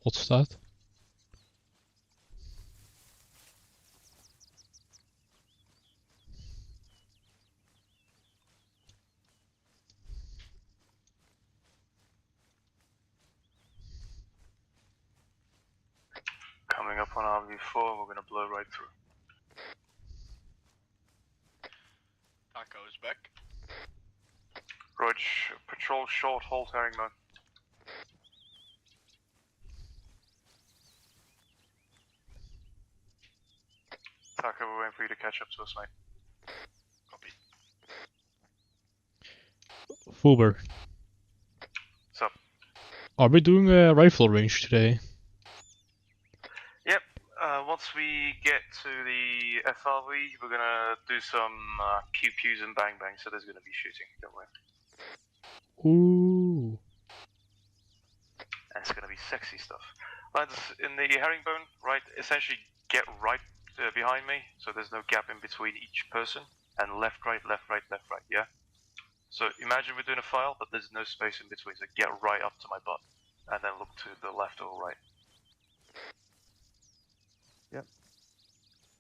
What's that? Coming up on RV4, we're gonna blow right through. Taco's back. Rog, patrol short, hold herring mode. Tucker, we're waiting for you to catch up to us, mate. Copy. Fuber. What's up? Are we doing a rifle range today? Yep. Once we get to the FRV, we're gonna do some pew-pews and bang-bangs, so there's gonna be shooting, don't worry. Ooh. And it's gonna be sexy stuff. Lads, in the herringbone, right, essentially get right behind me, so there's no gap in between each person, and left, right, yeah? So imagine we're doing a file, but there's no space in between, so get right up to my butt, and then look to the left or right. Yep.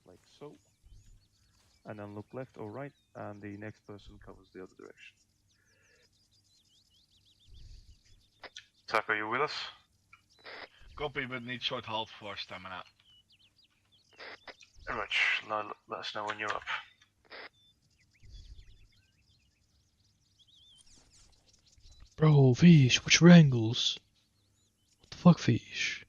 Like so. And then look left or right, and the next person covers the other direction. Tucker, are you with us? Copy, but need short halt for stamina. Rich, let us know when you're up. Bro, Fish, what's your angles? What the fuck, Fish?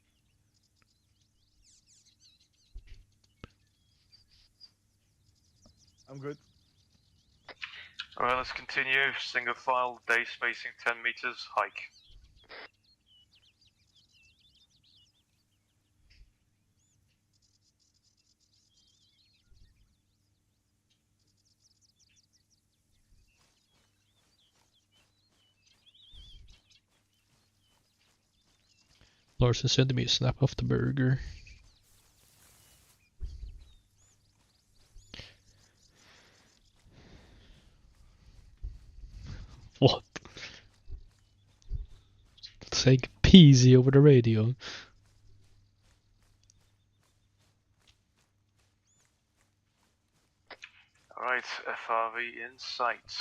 I'm good. Alright, let's continue. Single file, day spacing 10 meters, hike. Larson sent me a snap of the burger. What? Saying peasy over the radio. Alright, FRV in sight.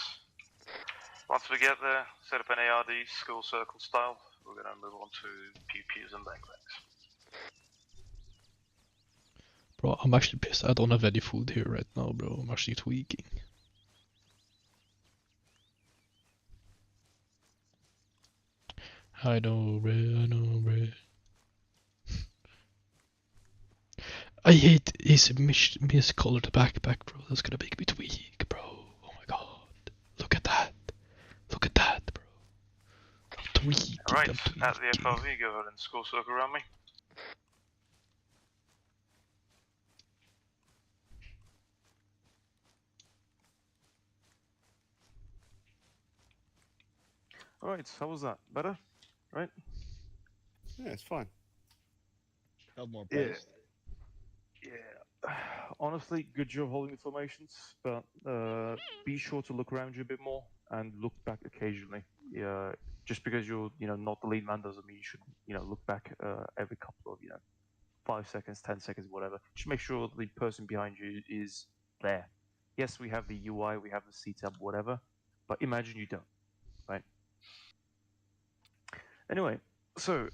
Once we get there, set up an ARD, school circle style. We're gonna move on to pew-pews and bang-bangs. Bro, I'm actually pissed. I don't have any food here right now, bro. I'm actually tweaking. I know, bro. I hate his miscolored backpack, bro. That's gonna make me tweak, bro. Oh my god. Look at that. Look at that, bro. I'm tweaking. Alright, I'm tweaking. at the FRV, go ahead and school circle around me. Alright, how was that? Better? Right? Yeah, it's fine. Felt more Yeah. paced. Yeah. Honestly, good job holding the formations, but be sure to look around you a bit more and look back occasionally. Yeah, just because you're, not the lead man doesn't mean you should, look back every couple of, 5 seconds, 10 seconds, whatever. Just make sure the person behind you is there. Yes, we have the UI, we have the setup, whatever, but imagine you don't, right? Anyway, so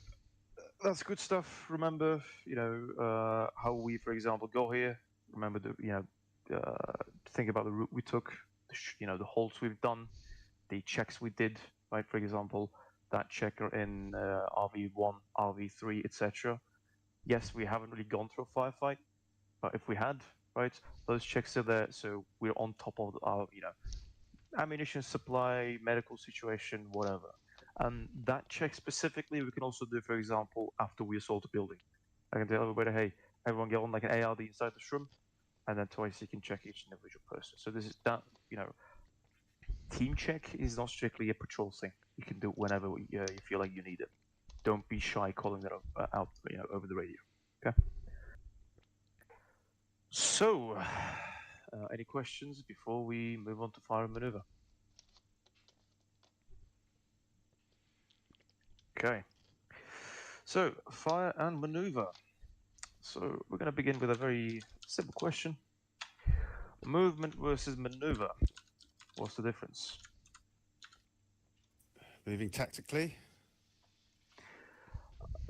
that's good stuff. Remember, how we, for example, go here. Remember think about the route we took. The halts we've done, the checks we did. Right, for example, that checker in RV1, RV3, etc. Yes, we haven't really gone through a firefight, but if we had, right, those checks are there, so we're on top of our, ammunition supply, medical situation, whatever. And that check specifically, we can also do, for example, after we assault a building. I can tell everybody, hey, everyone get on like an ARD inside this room, and then twice you can check each individual person. So this is that, team check is not strictly a patrol thing. You can do it whenever you feel like you need it. Don't be shy calling it out, over the radio. Okay. So, any questions before we move on to fire and maneuver? Okay. So, fire and maneuver. So, we're going to begin with a very simple question. Movement versus maneuver. What's the difference? Moving tactically.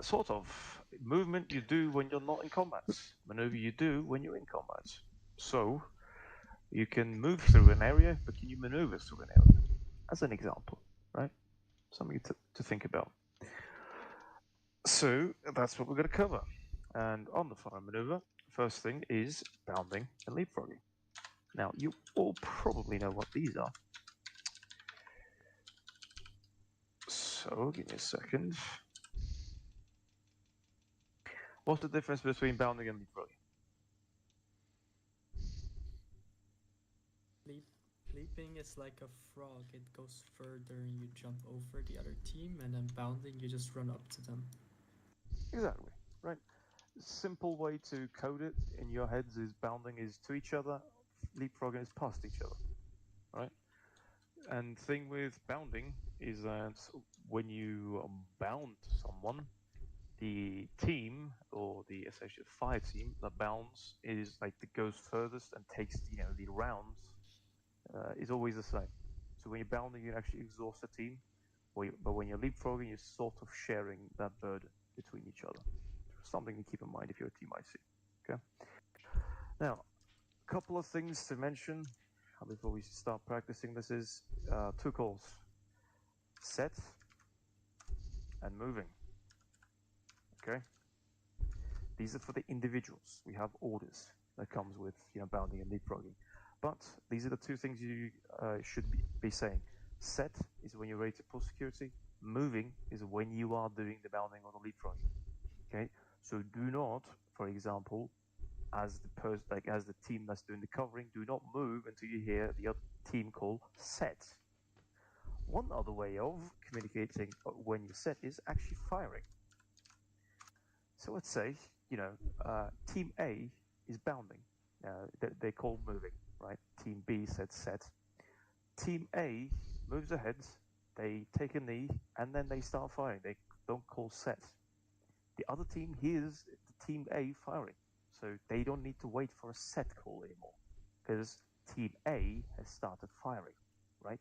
Sort of. Movement you do when you're not in combat. Maneuver you do when you're in combat. So, you can move through an area, but can you maneuver through an area? as an example, right? Something to think about. So that's what we're going to cover. And on the fire maneuver, first thing is bounding and leapfrogging. Now, you all probably know what these are. So, give me a second. What's the difference between bounding and leapfrogging? Leaping is like a frog. It goes further and you jump over the other team, and then bounding, you just run up to them. Exactly, right? Simple way to code it in your heads is bounding is to each other, leapfrogging is past each other, right? And thing with bounding is that when you bound someone, the team or the essentially fire team that bounds is like that goes furthest and takes the rounds is always the same. So when you're bounding, you actually exhaust the team, but when you're leapfrogging, you're sort of sharing that burden between each other. Something to keep in mind if you're a team IC. Okay. Now, a couple of things to mention before we start practicing this is 2 calls: set and moving. Okay. These are for the individuals. We have orders that comes with bounding and leapfrogging. But these are the 2 things you should be saying. Set is when you're ready to pull security. Moving is when you are doing the bounding or the leapfrogging. Okay, so do not, for example, as the team that's doing the covering, do not move until you hear the other team call set. One other way of communicating when you're set is actually firing. So let's say team A is bounding. They call moving, right? Team B said set. Team A moves ahead, they take a knee, and then they start firing. They don't call set. The other team hears the team A firing, so they don't need to wait for a set call anymore, because team A has started firing, right?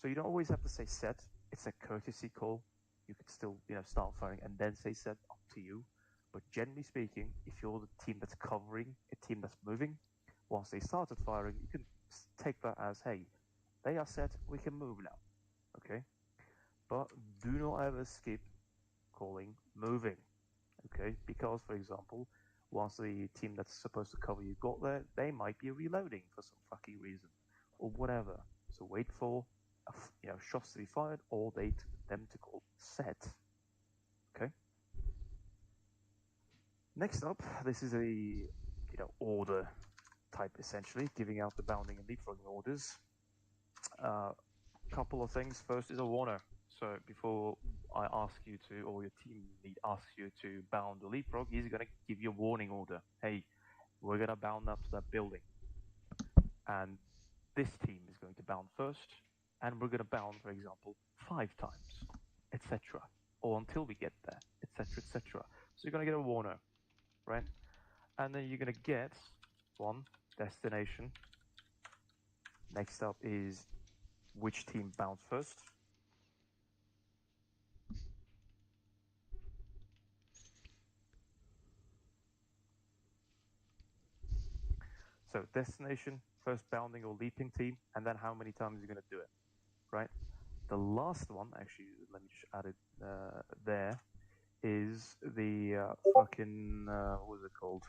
So you don't always have to say set. It's a courtesy call. You could still start firing and then say set, up to you. But generally speaking, if you're the team that's covering a team that's moving, once they started firing, you can take that as, hey, they are set, we can move now, okay? But do not ever skip calling moving, okay? Because, for example, once the team that's supposed to cover you got there, they might be reloading for some fucking reason, or whatever. So wait for shots to be fired, or them to call set, okay? Next up, this is a order type, essentially, giving out the bounding and leapfrogging orders. Couple of things. First is a warner. So before I ask you to, or your team lead asks you to bound or leapfrog, he's going to give you a warning order. Hey, we're going to bound up to that building. And this team is going to bound first, and we're going to bound, for example, 5 times, etc. Or until we get there, etc., etc. So you're going to get a warner, right? And then you're going to get one destination. Next up is which team bounds first. So destination, first bounding or leaping team, and then how many times you're going to do it, right? The last one, actually, let me just add it there, is the fucking, what was it called?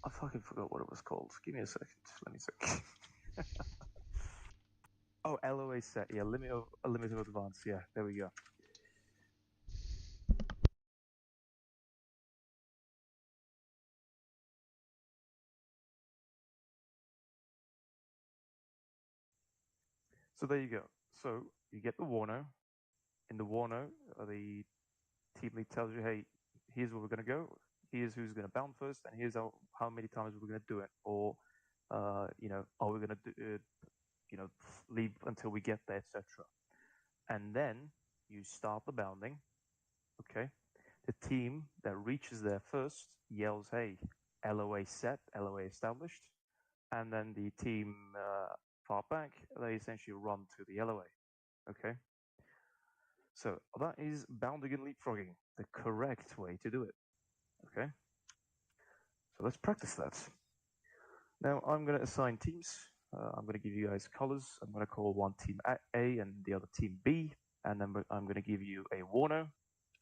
I fucking forgot what it was called. Give me a second. Let me think. Oh, LOA set. Yeah, limit of advance. Yeah, there we go. So there you go. So you get the warner. In the warner, the team lead tells you, hey, here's where we're going to go. Here's who's going to bound first, and here's how many times we're going to do it. Or, are we going to leave until we get there, etc. And then you start the bounding. Okay. The team that reaches there first yells, hey, LOA set, LOA established. And then the team far back, they essentially run to the LOA. Okay. So that is bounding and leapfrogging, the correct way to do it. Okay. So let's practice that. Now I'm going to assign teams. I'm going to give you guys colors. I'm going to call one team A and the other team B, and then I'm going to give you a warner,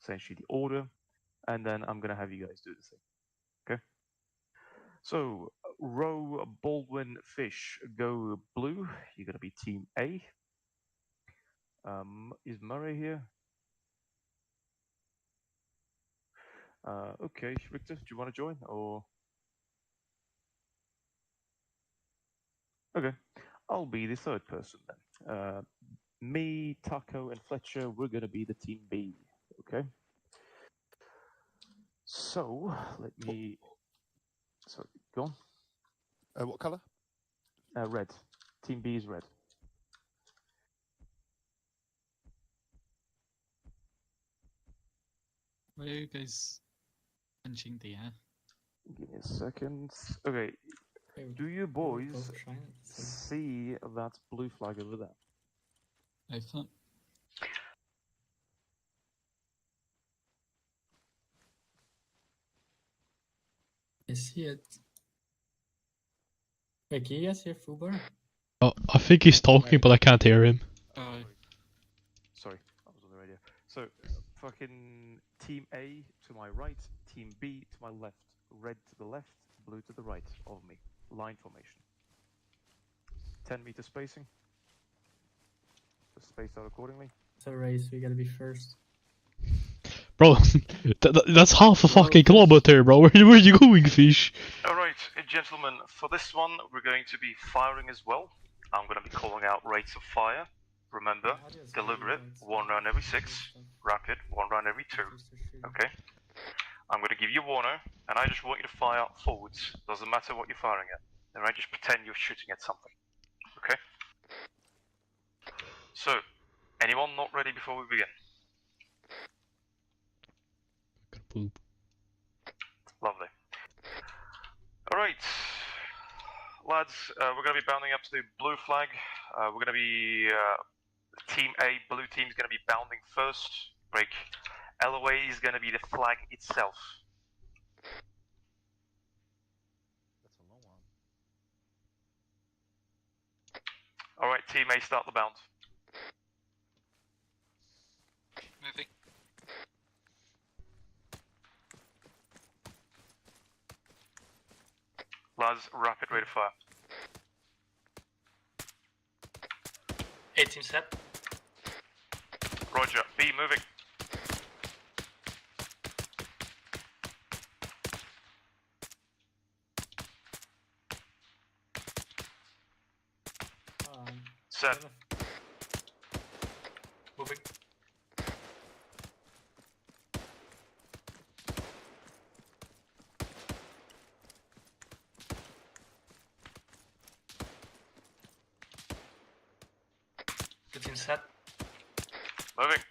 essentially the order, and then I'm going to have you guys do the same. Okay? So, row Baldwin Fish, go blue. You're going to be team A. Is Murray here? Okay, Victor, do you want to join or? Okay, I'll be the third person then. Me, Taco, and Fletcher, we're gonna be the team B. Okay. So let me. Sorry, go on. What colour? Red. Team B is red. Where are you guys punching the air? Give me a second. Okay. Do you boys see that blue flag over there? I thought. I see it. Wait, can you guys hear Fubar? Oh, I think he's talking, but I can't hear him. Sorry, I was on the radio. So, fucking team A to my right, team B to my left, red to the left, blue to the right of me. Line formation. 10-meter spacing. Just spaced out accordingly. It's a race, we gotta be first. Bro, that's half a fucking kilometer, bro. Where are you going, Fish? Alright, gentlemen, for this one, we're going to be firing as well. I'm going to be calling out rates of fire. Remember, deliberate, 1 round every 6, rapid, 1 round every 2. Okay? I'm going to give you a warner, and I just want you to fire forwards. Doesn't matter what you're firing at. Alright, just pretend you're shooting at something. Okay? So, anyone not ready before we begin? Poop. Lovely. Alright, lads, we're going to be bounding up to the blue flag. We're going to be, team A, blue team is going to be bounding first. Break. LOA is going to be the flag itself. That's a long one. Alright, team A, start the bound. Moving. Lads, rapid rate of fire. 18 set. Roger, B moving. Set. Moving. Good set. Moving.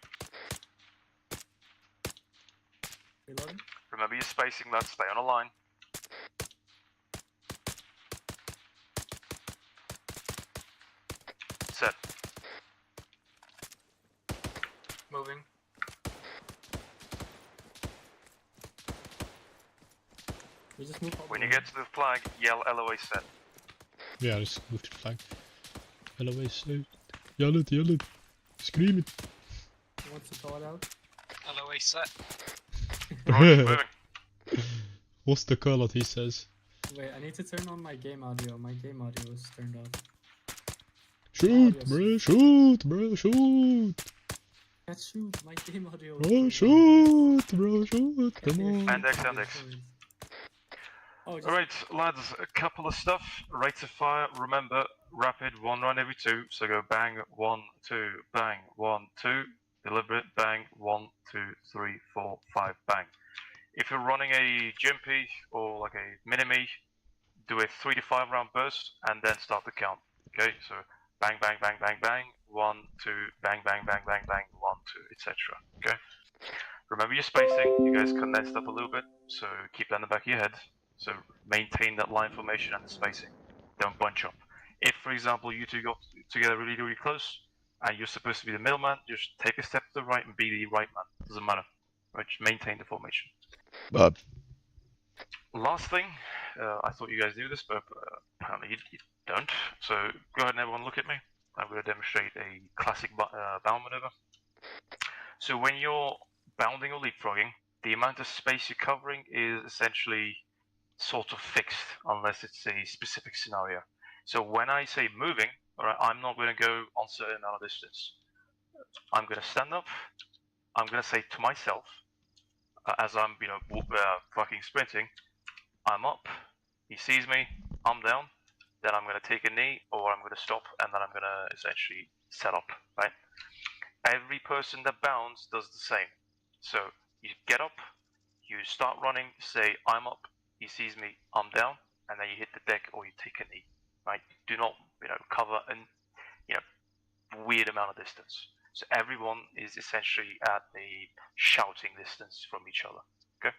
Reloading. Remember your spacing, lads, stay on a line. Set. Moving. We just move up. When you get to the flag, yell LOA set. Yeah, just move to the flag. LOA set. Yell it. Scream it. Who wants to call it out? LOA set. Roger, moving. What's the call that he says? Wait, I need to turn on my game audio. My game audio is turned off. Shoot, bro, shoot, bro, shoot. Can't shoot. My game audio. Bro, shoot, bro, shoot. Come on. Andex. Oh, Alright, lads, a couple of stuff. Rates of fire, remember, rapid, 1 round every 2. So go bang, 1, 2, bang, 1, 2. Deliberate, bang, 1, 2, 3, 4, 5, bang. If you're running a Jimpy or like a Mini-Me, do a 3 to 5 round burst and then start the count. Okay, so bang, 1, 2, bang, 1, 2, etc. Okay? Remember your spacing, you guys condensed up a little bit, so keep that in the back of your head. So maintain that line formation and the spacing. Don't bunch up. If, for example, you two got together really, really close, and you're supposed to be the middleman, just take a step to the right and be the right man. Doesn't matter. Right? Just maintain the formation. last thing, I thought you guys knew this, but apparently you don't. So go ahead and everyone look at me. I'm going to demonstrate a classic bound maneuver. So when you're bounding or leapfrogging, the amount of space you're covering is essentially sort of fixed unless it's a specific scenario. So when I say moving, alright, I'm not going to go on certain amount of distance. I'm going to stand up. I'm going to say to myself, as I'm, fucking sprinting, I'm up. He sees me. I'm down. Then I'm going to take a knee, or I'm going to stop, and then I'm going to essentially set up, right? Every person that bounds does the same. So you get up, you start running, say I'm up, he sees me, I'm down, and then you hit the deck or you take a knee, right? Do not, cover an, weird amount of distance. So everyone is essentially at a shouting distance from each other. Okay.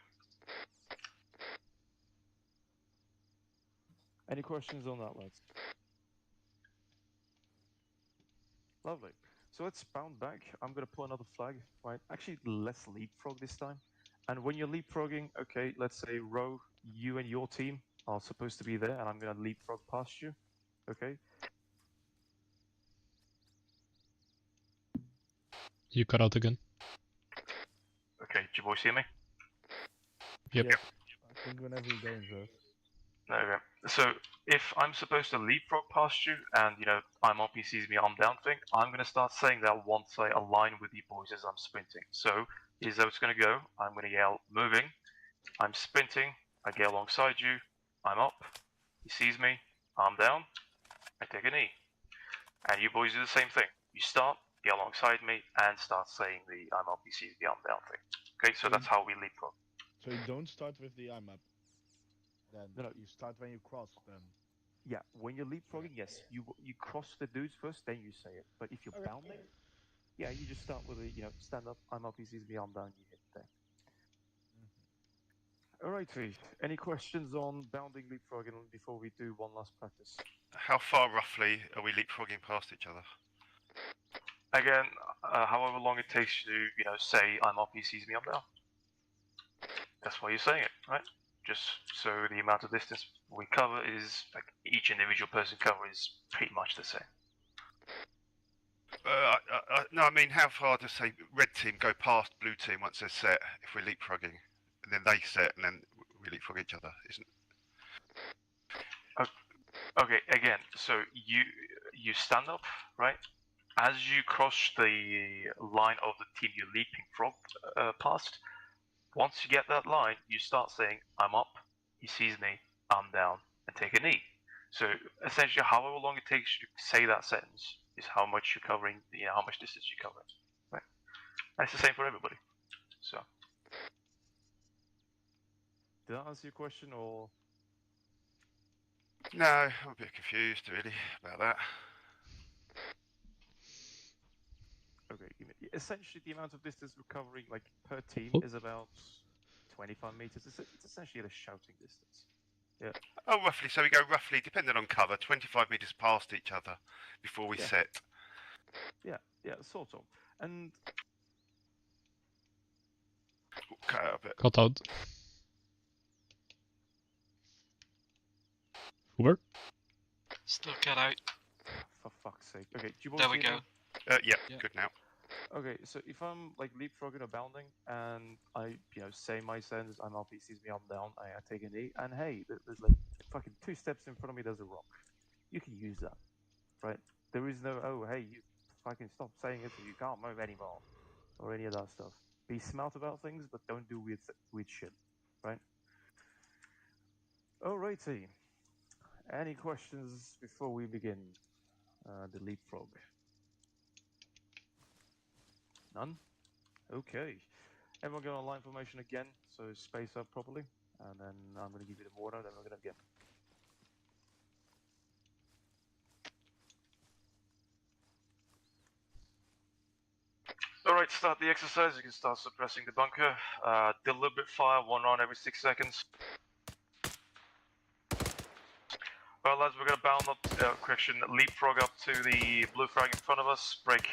Any questions on that, lads? Lovely. So let's bound back. I'm going to pull another flag, right? Actually, less leapfrog this time. And when you're leapfrogging, okay, let's say row, you and your team are supposed to be there, and I'm going to leapfrog past you, okay? You cut out again. Okay, do you boys hear me? Yep. I think whenever you go in first. Okay. So if I'm supposed to leapfrog past you, and I'm up, he sees me, I'm down thing, I'm going to start saying that once I align with you boys as I'm sprinting. So here's how it's going to go. I'm going to yell, moving. I'm sprinting. I get alongside you. I'm up. He sees me. I'm down. I take a knee. And you boys do the same thing. You start, get alongside me, and start saying the I'm up, he sees me, I'm down thing. Okay, so that's how we leapfrog. So you don't start with the I'm up. Then No. you start when you cross them. Yeah, when you're leapfrogging, yes, you cross the dudes first, then you say it. But if you're bounding, yeah, you just start with a stand up, I'm up, he sees me, I'm down, you hit there. Alrighty. Any questions on bounding, leapfrogging before we do one last practice? How far roughly are we leapfrogging past each other? Again, however long it takes you to, say I'm up, he sees me, I'm down. That's why you're saying it, right? Just so the amount of distance we cover is, like, each individual person cover is pretty much the same. No, I mean, how far does, say, red team go past blue team once they're set if we're leapfrogging? And then they set, and then we leapfrog each other, isn't it? Okay, again, so you stand up, right? As you cross the line of the team you're leaping frog past, once you get that line, you start saying, I'm up, he sees me, I'm down, and take a knee. So essentially, however long it takes you to say that sentence is how much you're covering, how much distance you're covering, right? And it's the same for everybody. So, did that answer your question, or? No, I'm a bit confused, really, about that. Okay, essentially the amount of distance we're covering, like, per team is about 25 meters. It's essentially a shouting distance. Yeah. Oh, roughly. So we go roughly, depending on cover, 25 meters past each other before we set. Yeah, sort of. And cut out a bit. Cut out. Hoover? Still cut out. For fuck's sake. Okay, do you boys There we see go. me? Yeah, good now. Okay, so if I'm like leapfrogging or bounding, and I, say my sentence, I'm up, he sees me, I'm down, I take a knee, and hey, there's like fucking 2 steps in front of me, there's a rock. You can use that, right? There is no, oh, hey, you fucking stop saying it, so you can't move anymore, or any of that stuff. Be smart about things, but don't do weird shit, right? Alrighty. Any questions before we begin the leapfrog? None? Okay. Everyone go on line formation again, so space up properly, and then I'm going to give you the water, then we're going to begin. Alright, start the exercise. You can start suppressing the bunker. Deliberate fire, 1 round every 6 seconds. Alright lads, we're going to bound up, leapfrog up to the blue flag in front of us. Break.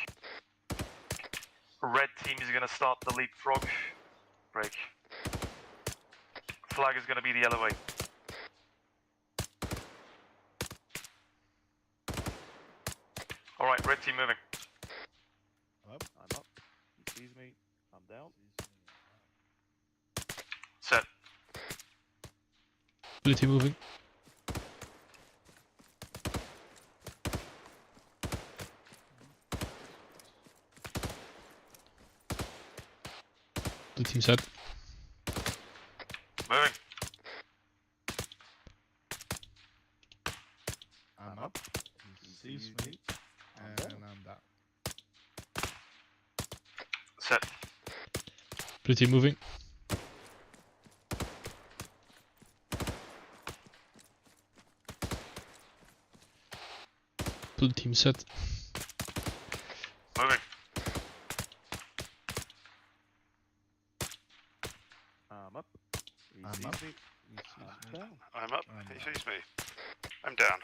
Red team is going to start the leapfrog. Break. Flag is going to be the yellow way. Alright, red team moving. I'm up. I'm up. He sees me. I'm down. Set. Blue team moving. Blue team set. Moving. I'm up. He sees me. And I'm down. Set. Blue team moving. Blue team set. Moving. I'm up. He I'm sees up. me. He sees I'm me. down. I'm up. I'm He down. sees me. I'm down.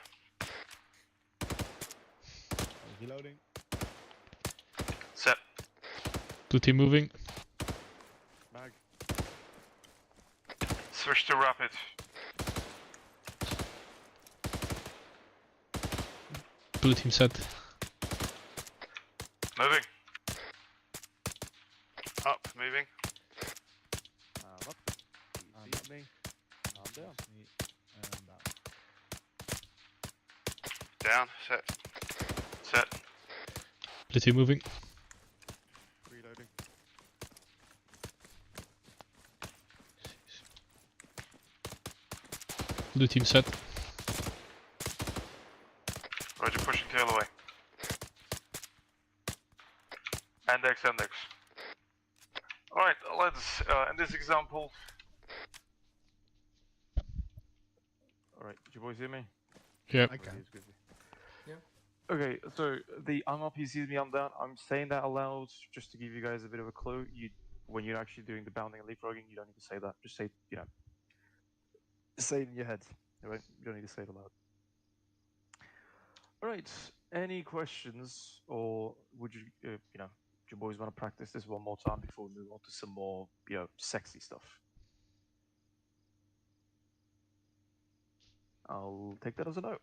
Reloading. Set. Blue team moving. Mag. Switch to rapid. Blue team set. Moving. Up. Moving. I'm up. I'm He sees up. me. I'm down. Sees me. And down. Down. Set. Set. Blue team moving. Reloading. Blue team set. Roger, pushing tail away. Index, index. Alright, let's, in this example... Alright, did you boys hear me? Yeah. I can. Okay, so the I'm up, he sees me, I'm down. I'm saying that aloud just to give you guys a bit of a clue. When you're actually doing the bounding and leapfrogging, you don't need to say that. Just say, say it in your head. Alright, you don't need to say it aloud. Alright, any questions, or would you, do you boys want to practice this one more time before we move on to some more, sexy stuff? I'll take that as a no.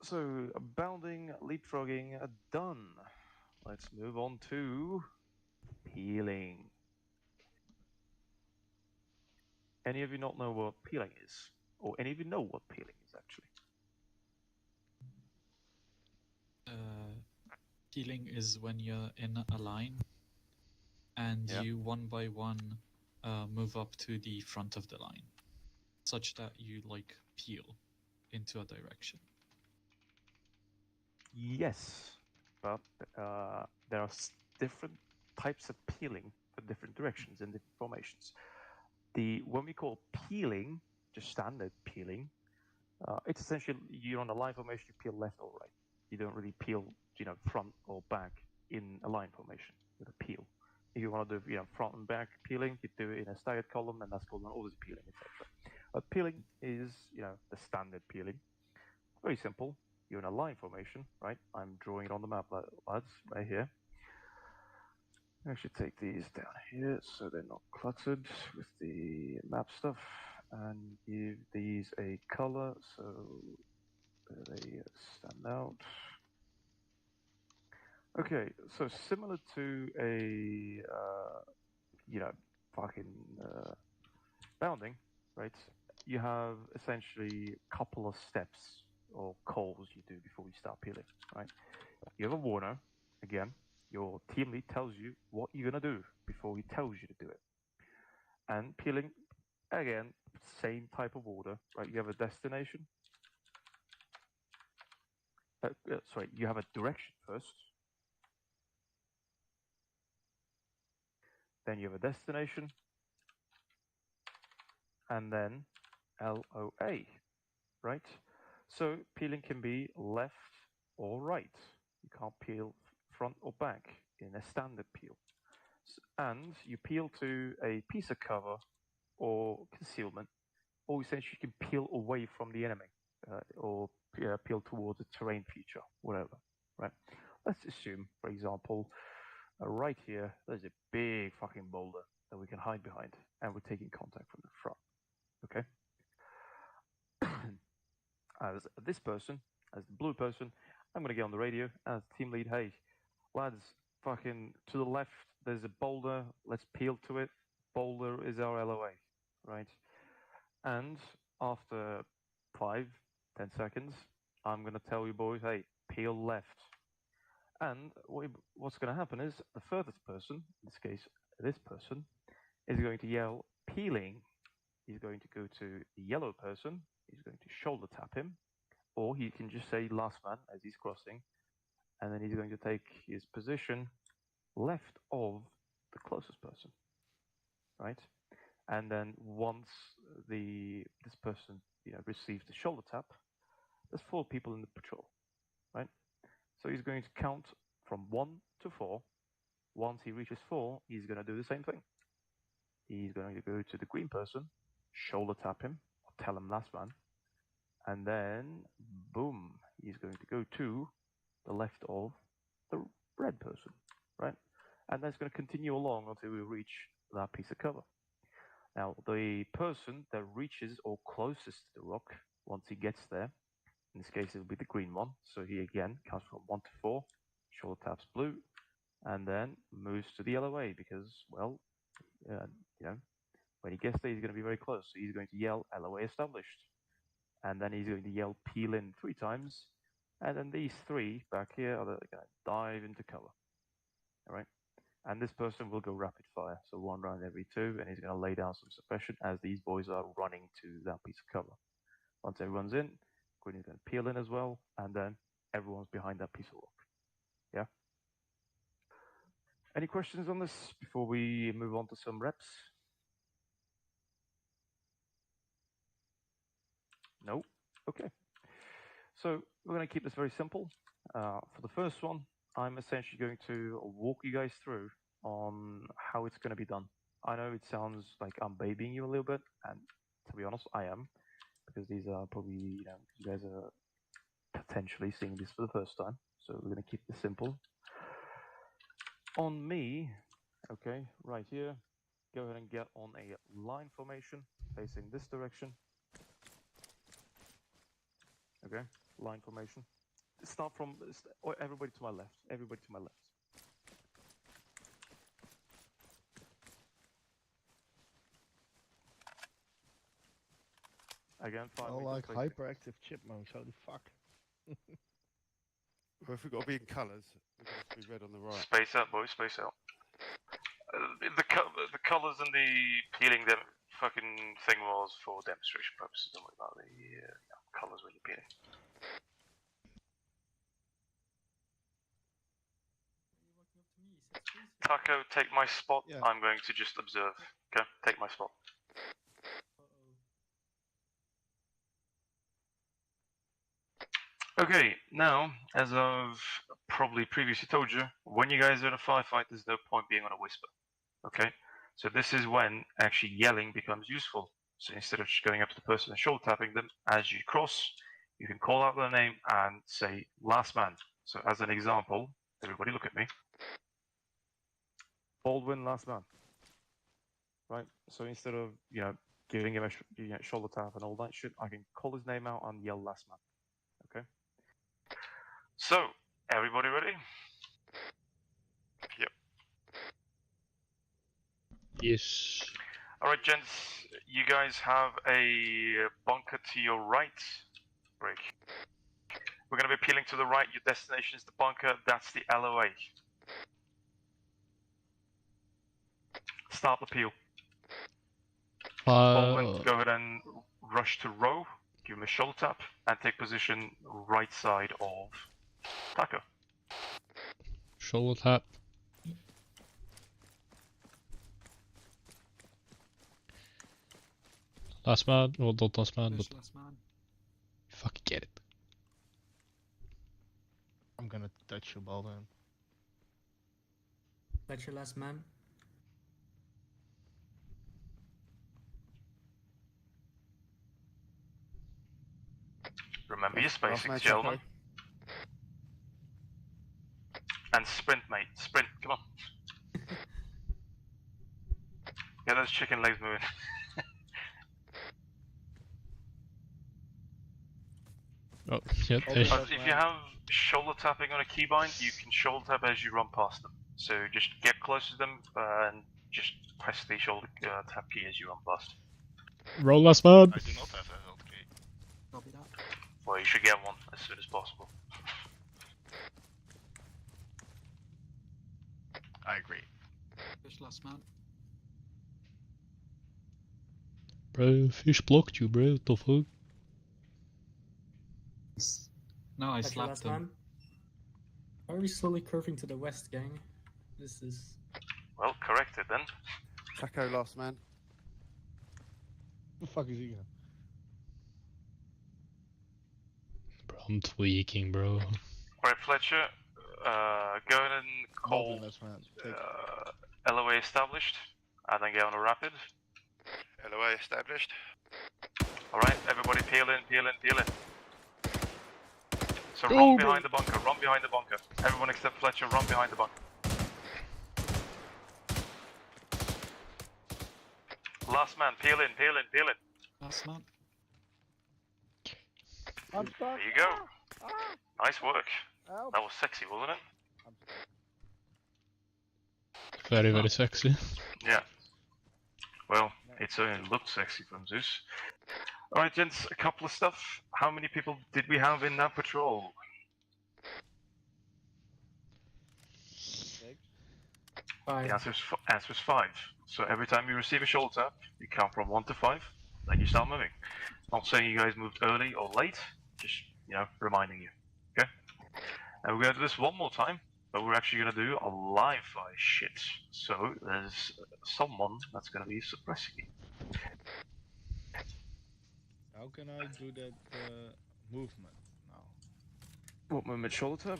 So, bounding, leapfrogging, done. Let's move on to peeling. Any of you not know what peeling is? Or any of you know what peeling is, actually? Peeling is when you're in a line and Yeah. you one by one move up to the front of the line, such that you like peel into a direction. Yes, but there are different types of peeling for different directions and different formations. When we call peeling, just standard peeling, it's essentially you're on a line formation, you peel left or right. You don't really peel, front or back in a line formation with a peel. If you want to do, front and back peeling, you do it in a staggered column, and that's called an ordered peeling, etc. But peeling is, the standard peeling. Very simple. You're in a line formation, right? I'm drawing it on the map, lads, right here. I should take these down here so they're not cluttered with the map stuff, and give these a color so they stand out. Okay, so similar to a, bounding, right? You have essentially a couple of steps or calls you do before you start peeling, right? You have a warner, again, your team lead tells you what you're going to do before he tells you to do it. And peeling, again, same type of order, right? You have a destination. You have a direction first. Then you have a destination. And then LOA, right? So peeling can be left or right. You can't peel front or back in a standard peel. And you peel to a piece of cover or concealment, or essentially you can peel away from the enemy, or peel towards a terrain feature, whatever, right? Let's assume, for example, right here, there's a big fucking boulder, that we can hide behind, and we're taking contact from the front. Okay. As this person, as the blue person, I'm gonna get on the radio as team lead. Hey, lads, fucking to the left, there's a boulder. Let's peel to it. Boulder is our LOA, right? And after 5-10 seconds, I'm gonna tell you boys, hey, peel left. And what's gonna happen is the furthest person, in this case, this person, is going to yell peeling. He's going to go to the yellow person. He's going to shoulder tap him, or he can just say last man as he's crossing, and then he's going to take his position left of the closest person, right? And then once this person receives the shoulder tap, there's 4 people in the patrol, right? So he's going to count from 1 to 4. Once he reaches 4, he's going to do the same thing. He's going to go to the green person, shoulder tap him, or tell him last man, and then boom, he's going to go to the left of the red person, right? And that's going to continue along until we reach that piece of cover. Now, the person that reaches or closest to the rock, once he gets there, in this case it will be the green one, so he again counts from 1 to 4, shoulder taps blue, and then moves to the LOA because, well, when he gets there, he's going to be very close. So he's going to yell LOA established. And then he's going to yell peel in 3 times. And then these 3 back here are going to dive into cover. All right. And this person will go rapid fire. So 1 round every 2. And he's going to lay down some suppression as these boys are running to that piece of cover. Once everyone's in, green is going to peel in as well. And then everyone's behind that piece of rock. Yeah. Any questions on this before we move on to some reps? No? Okay. So we're going to keep this very simple. For the first one, I'm essentially going to walk you guys through on how it's going to be done. I know it sounds like I'm babying you a little bit, and to be honest, I am, because these are probably, you guys are potentially seeing this for the first time. So we're going to keep this simple. On me, okay, right here, go ahead and get on a line formation facing this direction. Okay, line formation. Start from everybody to my left. Everybody to my left. Again, 5 Oh, meters like facing. hyperactive chipmunks. Holy fuck. Well, if we've got to be in colours, we've got to be red on the right. Space out, boys. Space out. The colours and the peeling them fucking thing was for demonstration purposes. Don't worry about the colours when you're peeling. Taco, take my spot. Yeah. I'm going to just observe. Okay, take my spot. Okay, now, as I've probably previously told you, when you guys are in a firefight, there's no point being on a whisper. Okay? So this is when actually yelling becomes useful. So instead of just going up to the person and shoulder tapping them, as you cross, you can call out their name and say, last man. So as an example, everybody look at me. Baldwin, last man. Right? So instead of, giving him a shoulder tap and all that shit, I can call his name out and yell last man. Okay? So, everybody ready? Yep. Yes. Alright, gents, you guys have a bunker to your right. Break. We're going to be peeling to the right. Your destination is the bunker. That's the LOA. Start the peel. Baldwin, go ahead and rush to row. Give him a shoulder tap and take position right side of Taco. Shoulder tap. Last man, or not last man, but Last man. fucking get it. I'm gonna touch you, Baldwin. That's your last man. Remember your Last spacing, man, gentlemen. Taco. And sprint, mate. Sprint, come on. Get those chicken legs moving. Oh, yeah. If you have shoulder tapping on a keybind, you can shoulder tap as you run past them. So just get close to them and just press the shoulder tap key as you run past. Roll last man. I do not have a health key. Copy that. Well, you should get one as soon as possible. I agree. Fish last man. Bro, fish blocked you, bro. What the fuck? No, I Like your slapped last him. man. Why are we slowly curving to the west, gang? This is. Well, corrected then. Taco last man. The fuck is he going? Bro, I'm tweaking, bro. Alright, Fletcher, go ahead and call Baldwin last man. Take LOA established, and then get on a rapid. LOA established. Alright, everybody peel in, peel in, peel in. So Go, run bro. behind the bunker, run behind the bunker. Everyone except Fletcher, run behind the bunker. Last man, peel in, peel in, peel in. Last man. I'm stuck. There you go. Nice work. Help. That was sexy, wasn't it? I'm stuck. Very, very sexy. Yeah. Well, it certainly looked sexy from Zeus. Alright, gents, a couple of stuff. How many people did we have in that patrol? Five. The answer is 5. So every time you receive a shoulder tap, you count from 1 to 5, then you start moving. Not saying you guys moved early or late, just, reminding you. Okay? And we're going to do this one more time, but we're actually going to do a live fire shit. So there's someone that's going to be suppressing you. How can I do that movement now? What movement? Shoulder tap?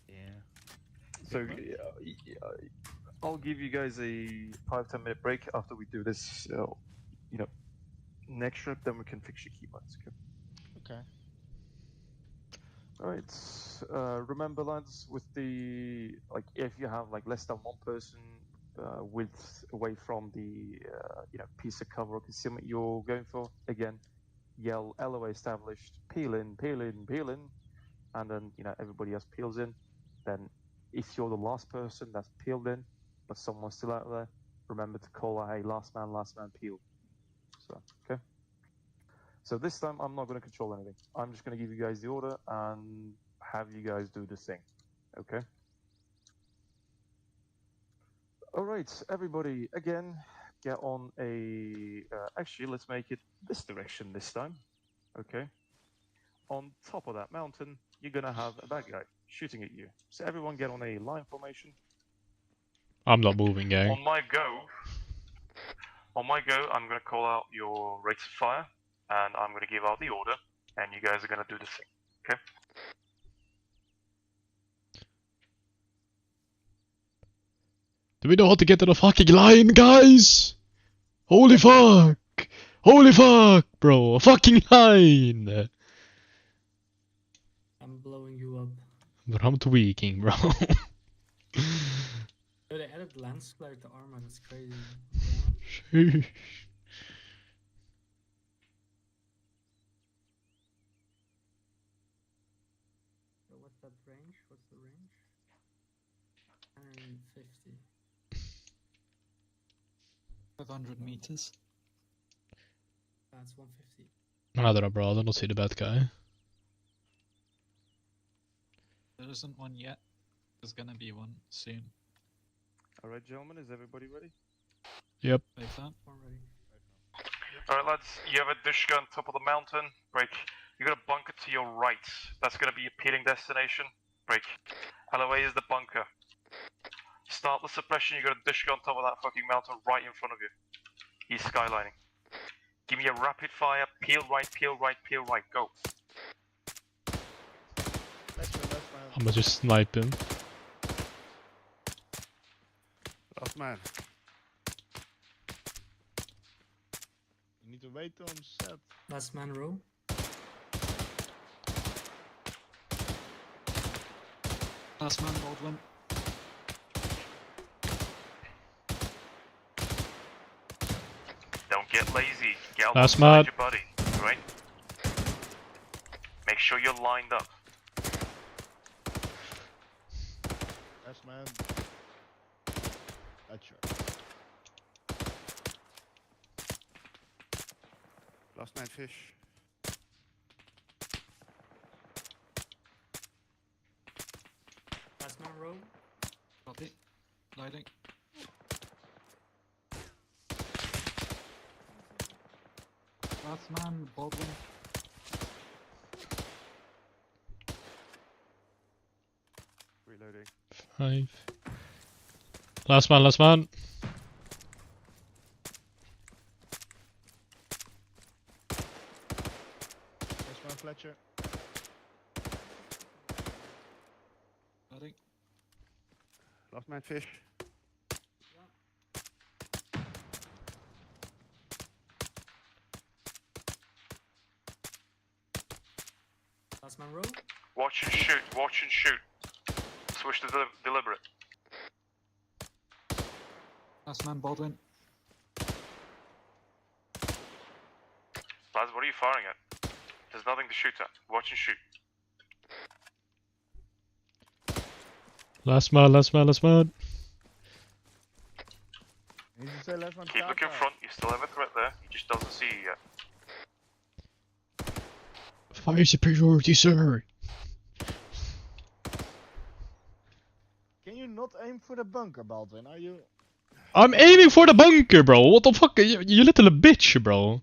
Yeah. So I'll give you guys a 5-10 minute break after we do this, next trip, then we can fix your keybinds. Okay. All right. Remember, lads, with the if you have less than one person width away from the piece of cover or concealment you're going for, again, yell LOA established, peel in, peel in, peel in, and then everybody else peels in. Then, if you're the last person that's peeled in, but someone's still out there, remember to call out, hey, last man, peel. So, okay. So this time, I'm not going to control anything. I'm just going to give you guys the order and have you guys do the thing. Okay? Alright, everybody, again, get on a... actually, let's make it this direction this time. Okay? On top of that mountain, you're going to have a bad guy shooting at you. So everyone get on a line formation. I'm not moving, gang. On my go, I'm going to call out your rates of fire, and I'm going to give out the order, and you guys are going to do the thing, okay? Do we know how to get to the fucking line, guys? Holy fuck! Holy fuck, bro! A fucking line! I'm blowing you up. But I'm tweaking, bro. Oh, they added lens flare to armor, that's crazy. Sheesh. So what's that range? What's the range? 150. 500 meters. That's 150. I don't know, bro. I don't see the bad guy. There isn't one yet. There's gonna be one soon. Alright, gentlemen, is everybody ready? Yep. Like that. Already. Alright, lads, you have a dish gun top of the mountain. Break. You got a bunker to your right. That's going to be your peeling destination. Break. LOA is the bunker. Start the suppression. You got a dish gun top of that fucking mountain right in front of you. He's skylining. Give me a rapid fire. Peel right, peel right, peel right. Go. I'm gonna just snipe him. Last man. You need to wait till I'm set. Last man row. Last man, Baldwin. Get lazy. Get Last alongside man. your buddy, right? Make sure you're lined up. Last man. Fletcher. Last man fish. Last man row. Copy. Lighting. Last man, Baldwin. Reloading. 5. Last man, last man. Last man Fletcher. Lighting. Last man fish. Last man row. Watch and shoot. Watch and shoot. Switch to deliberate. Last man, Baldwin. Lads, what are you firing at? There's nothing to shoot at. Watch and shoot. Last man, last man, last man. Need to say last man. Keep looking front. You still have a threat there. He just doesn't see you yet. Fire superiority, sir. Can you not aim for the bunker, Baldwin? Are you? I'm aiming for the bunker, bro. What the fuck? You little bitch, bro.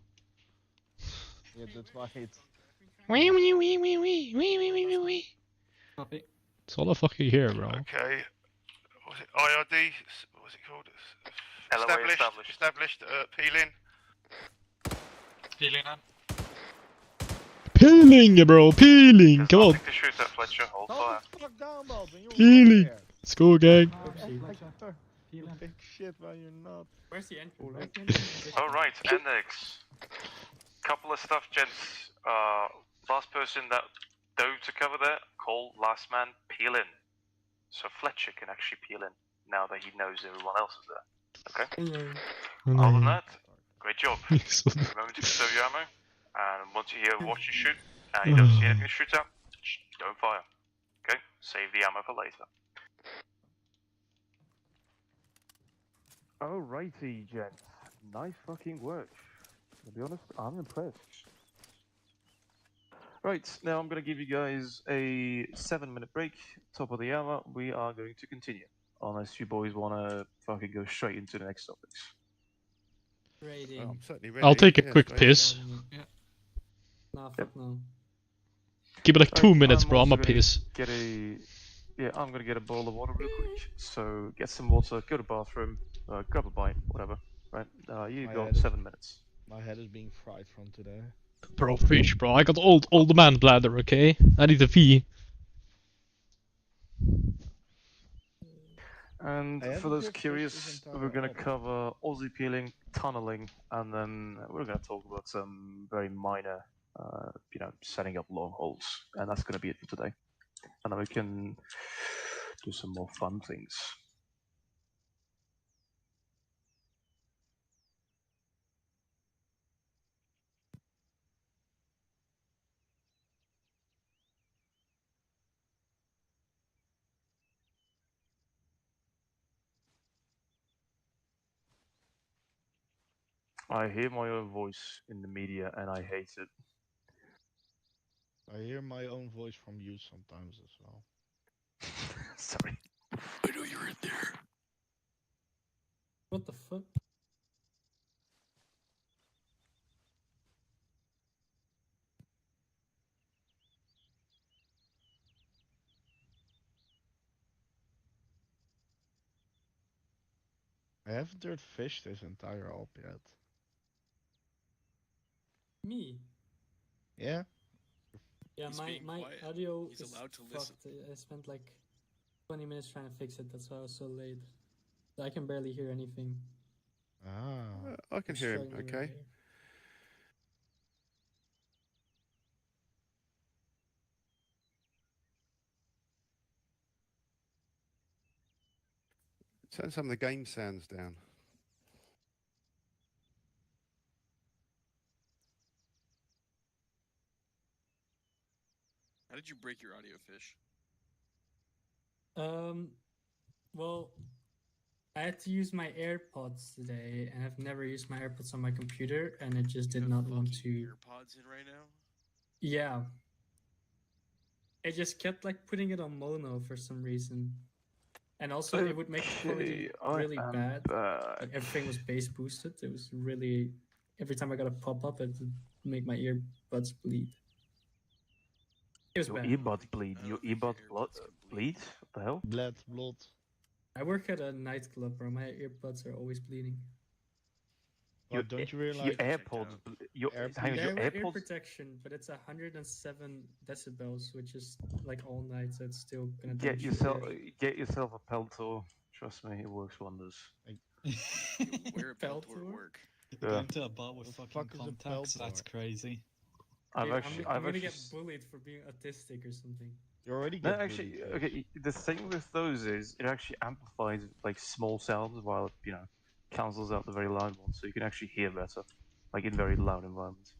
Yeah, that's why it's. Wee wee wee wee wee wee wee wee wee. Copy. It's all I fucking hear, bro. Okay. What's it? IRD? What's it called? LOA established. Established. Peeling. Healing on. Peeling, bro, peeling. There's Come on. nothing to shoot at, Fletcher. Hold fire. Calm the fuck down, Baldwin. You're Peeling. right there. Let's go, gang. You big shit, but you're not. Where's the entry? Alright. Alright, Index. Couple of stuff, gents. Last person that dove to cover there, call last man peel in. So Fletcher can actually peel in now that he knows everyone else is there. Okay? Other than that, great job. Remember to conserve your ammo. And once you hear watch and shoot, and you don't see anything to shoot at, don't fire. Okay? Save the ammo for later. Alrighty, gents. Nice fucking work. To be honest, I'm impressed. Right, now I'm going to give you guys a 7-minute break. Top of the hour, we are going to continue. Unless you boys want to fucking go straight into the next topics. Raiding. I'm certainly ready. I'll take a Yeah, quick straight piss. Yeah. Nah, fuck no. Give it like 2 minutes, I'm bro. I'm also a gonna piss. Get a... Yeah, I'm going to get a bowl of water real quick. So get some water, go to the bathroom, grab a bite, whatever. Right, you My got head is- 7 minutes. My head is being fried from today. Bro, fish, bro. I got old man bladder, okay? I need a pee. And I for haven't those heard fish curious, this entire we're going to album. cover Aussie peeling, tunneling, and then we're going to talk about some very minor, setting up long holes. And that's going to be it for today. And then we can do some more fun things. I hear my own voice in the media and I hate it. I hear my own voice from you sometimes as well. Sorry. I know you're in there. What the fuck? I haven't heard fish this entire op yet. Me? Yeah? Yeah, He's my being quiet. audio He's is allowed to listen. fucked. I spent like 20 minutes trying to fix it. That's why I was so late. I can barely hear anything. Ah. I can I'm hear him, struggling okay? over here. Turn some of the game sounds down. did you break your audio, Fish? Well, I had to use my AirPods today, and I've never used my AirPods on my computer, and it just did not want to. AirPods in right now? Yeah. It just kept like putting it on mono for some reason. And also it would make the quality really bad. Like everything was bass boosted. It was really every time I got a pop-up it would make my earbuds bleed. It was Your bad. earbuds bleed. Your earbuds bleed? What the hell? Blood. I work at a nightclub, bro. My earbuds are always bleeding. Don't you realize your AirPods? Your ear AirPods. protection, but it's 107 decibels, which is like all night, so it's still gonna Get damage your yourself ear. a Peltor. Trust me, it works wonders. Wear a Peltor at work. Going to a bar with fucking contacts, that's crazy. I'm gonna get bullied for being autistic or something. You're already no, actually, okay. The thing with those is it actually amplifies like small sounds while it, cancels out the very loud ones, so you can actually hear better, like in very loud environments.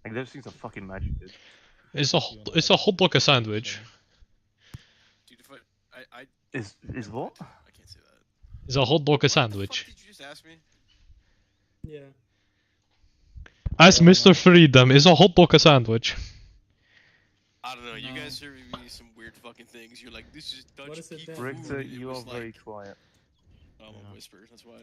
Like those things are fucking magic, dude. Is a hot dog a sandwich? Dude, if I Is what? I can't say that. Is a hot dog a sandwich? Did you just ask me? Yeah. As Mr. Freedom, is a hot dog a sandwich? I don't know. You guys are me some weird fucking things. You're like, this is Dutch geek food. Richter, It you are was very like, quiet. I'm a whisper. That's why.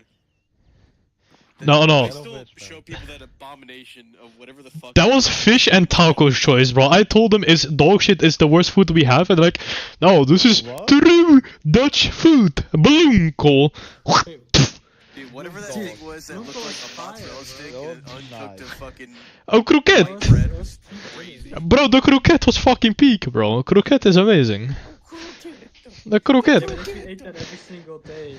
No. I still show people that abomination of whatever the fuck. That was Fish and Taco's choice, bro. I told them dog shit is the worst food we have, and they're like, no, this is true Dutch food. Bloemkool. Dude, whatever that thing was that looked like a mozzarella stick and uncooked to fucking. Oh, croquette! Bro, the croquette was fucking peak, bro. Croquette is amazing. The croquette. If you ate that every single day,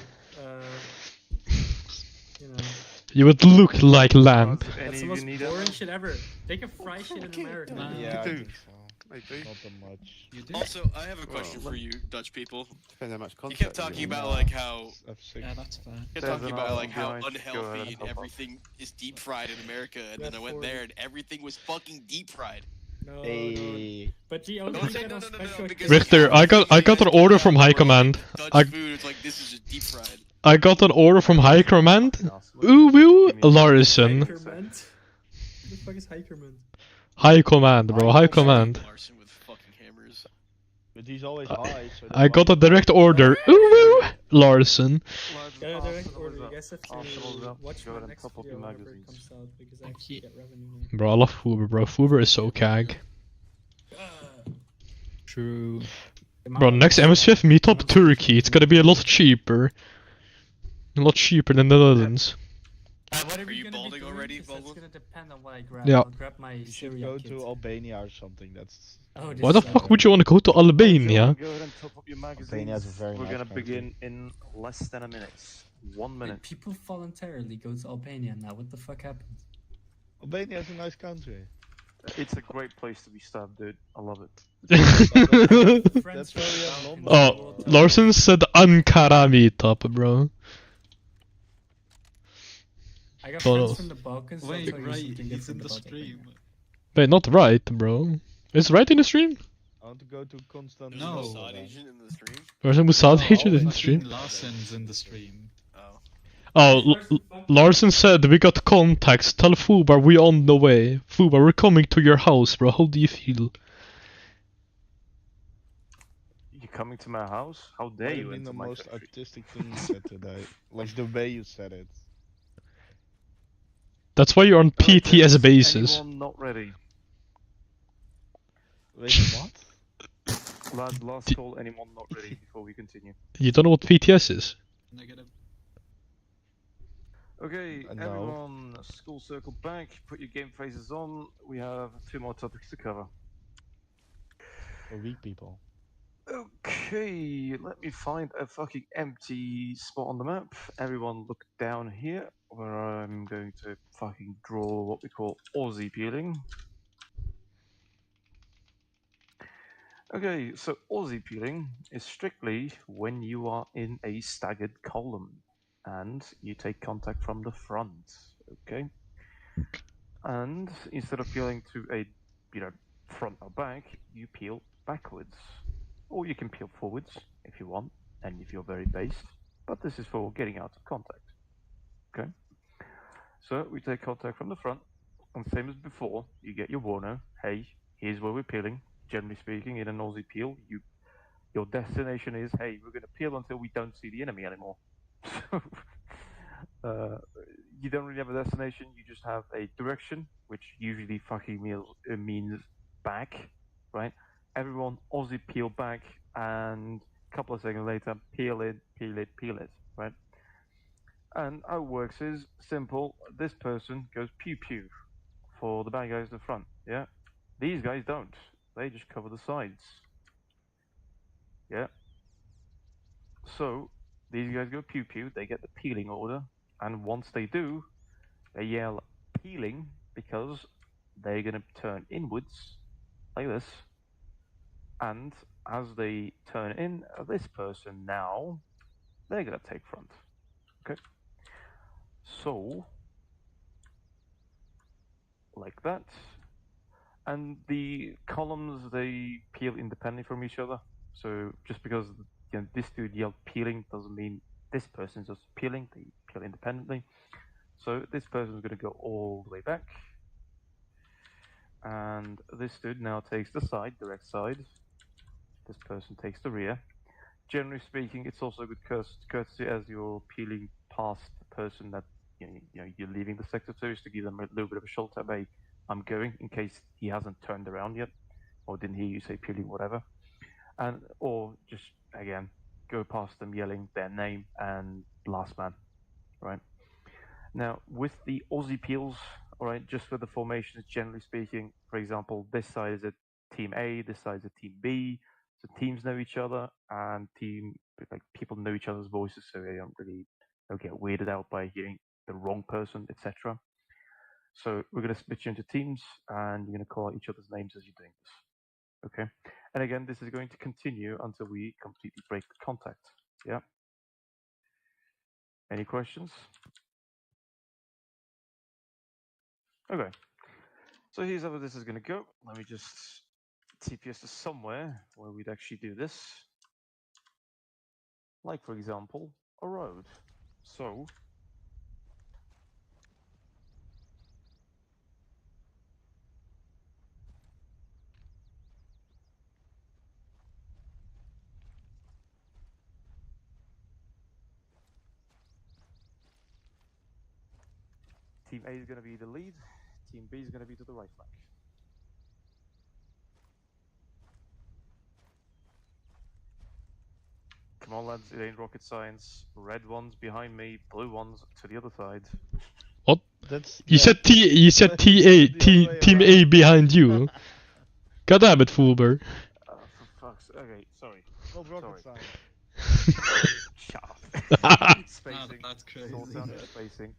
You would look like lamb. That's the most boring shit ever. They can fry shit in America. Yeah, Not that much. Also, I have a question for you, Dutch people. Depends how much You kept talking about like how. Yeah, that's fair. You kept talking about like how unhealthy and everything is deep fried in America, and then I went there and everything was fucking deep fried. No. But the only thing that was special. Richter, I got an order from High Command. Dutch food is like this is just deep fried. I got an order from High Command. Ooh, Larson. What the fuck is High Command? High Command, bro. High Command. Larson with fucking hammers. But he's always high. So I got a direct order. Ooh, Larson. Yeah, direct order. You guys have to watch my next video whenever it comes out because I actually get revenue now. Bro, I love Fuber, bro. Fuber is so cag. True. Bro, next MSF meetup Turkey. It's gonna be a lot cheaper. A lot cheaper than the Netherlands. Are you balding already, That's gonna depend on what I grab. Yeah. I'll grab my you should Syria go kit. to Albania or something. That's. Why the fuck would you want to go to Albania? Go ahead and top up your magazines. Albania's a very We're nice gonna country. begin in less than a minute. 1 minute. Wait, people voluntarily go to Albania now. What the fuck happened? Albania is a nice country. It's a great place to be stabbed, dude. I love it. That's where we have London. Oh, Larson said Ankara meetup, bro. I got Oh, friends no. from the Balkans. Wait, they'll tell you right, something he's in different the about stream. Albania. Wait, not right, bro. Is right in the stream? I want to go to Constant. There's a Mossad agent in the stream. There's a Mossad agent in the stream. Larson's in the stream. Oh, Larson said we got contacts. Tell Fubar we on the way. Fubar, we're coming to your house, bro. How do you feel? You coming to my house? How dare Might you have been enter the my most country? artistic thing you said today. Like the way you said it. That's why you're on PTS basis. Anyone not ready? Wait, what? Last call. Anyone not ready before we continue? You don't know what PTS is? Negative. Okay, No. everyone, school circle back. Put your game faces on. We have 2 more topics to cover. For weak people. Okay, let me find a fucking empty spot on the map. Everyone look down here, where I'm going to fucking draw what we call Aussie peeling. Okay, so Aussie peeling is strictly when you are in a staggered column and you take contact from the front, okay? And instead of peeling to a, front or back, you peel backwards. Or you can peel forwards if you want, and if you're very based. But this is for getting out of contact. Okay? So we take contact from the front, and same as before, you get your warner. Hey, here's where we're peeling. Generally speaking, in an Aussie peel, your destination is, hey, we're going to peel until we don't see the enemy anymore. So you don't really have a destination. You just have a direction, which usually fucking means back, right? Everyone Aussie peel back, and a couple of seconds later, peel it, right? And how it works is simple. This person goes pew pew for the bad guys in the front. Yeah, these guys don't. They just cover the sides. Yeah. So these guys go pew pew. They get the peeling order, and once they do, they yell peeling because they're gonna turn inwards like this. And as they turn in, this person now, they're gonna take front. Okay. So like that. And the columns, they peel independently from each other. So just because this dude yelled peeling doesn't mean this person's just peeling. They peel independently. So this person's going to go all the way back. And this dude now takes the side, direct side. This person takes the rear. Generally speaking, it's also a good courtesy as you're peeling past the person that you're leaving the sector to, is to give them a little bit of a shoulder tap. Hey, I'm going, in case he hasn't turned around yet, or didn't hear you say peeling, whatever. And or just again go past them yelling their name and last man, right? Now with the Aussie peels, all right, just for the formations, generally speaking, for example, this side is a team A, this side is a team B. So teams know each other, and people know each other's voices, so they don't get weirded out by hearing the wrong person, etc. So we're going to split you into teams, and you're going to call out each other's names as you're doing this. Okay. And again, this is going to continue until we completely break the contact. Yeah. Any questions? Okay. So here's how this is going to go. Let me just TPS to somewhere where we'd actually do this. Like, for example, a road. So Team A is going to be the lead. Team B is going to be to the right flank. Come on, lads, it ain't rocket science. Red ones behind me, blue ones to the other side. What? You said Team A behind you. God damn it, Fulber. For fuck's okay, sorry. Not rocket science. Shut up. Spacing. That's crazy. Sort out your spacing.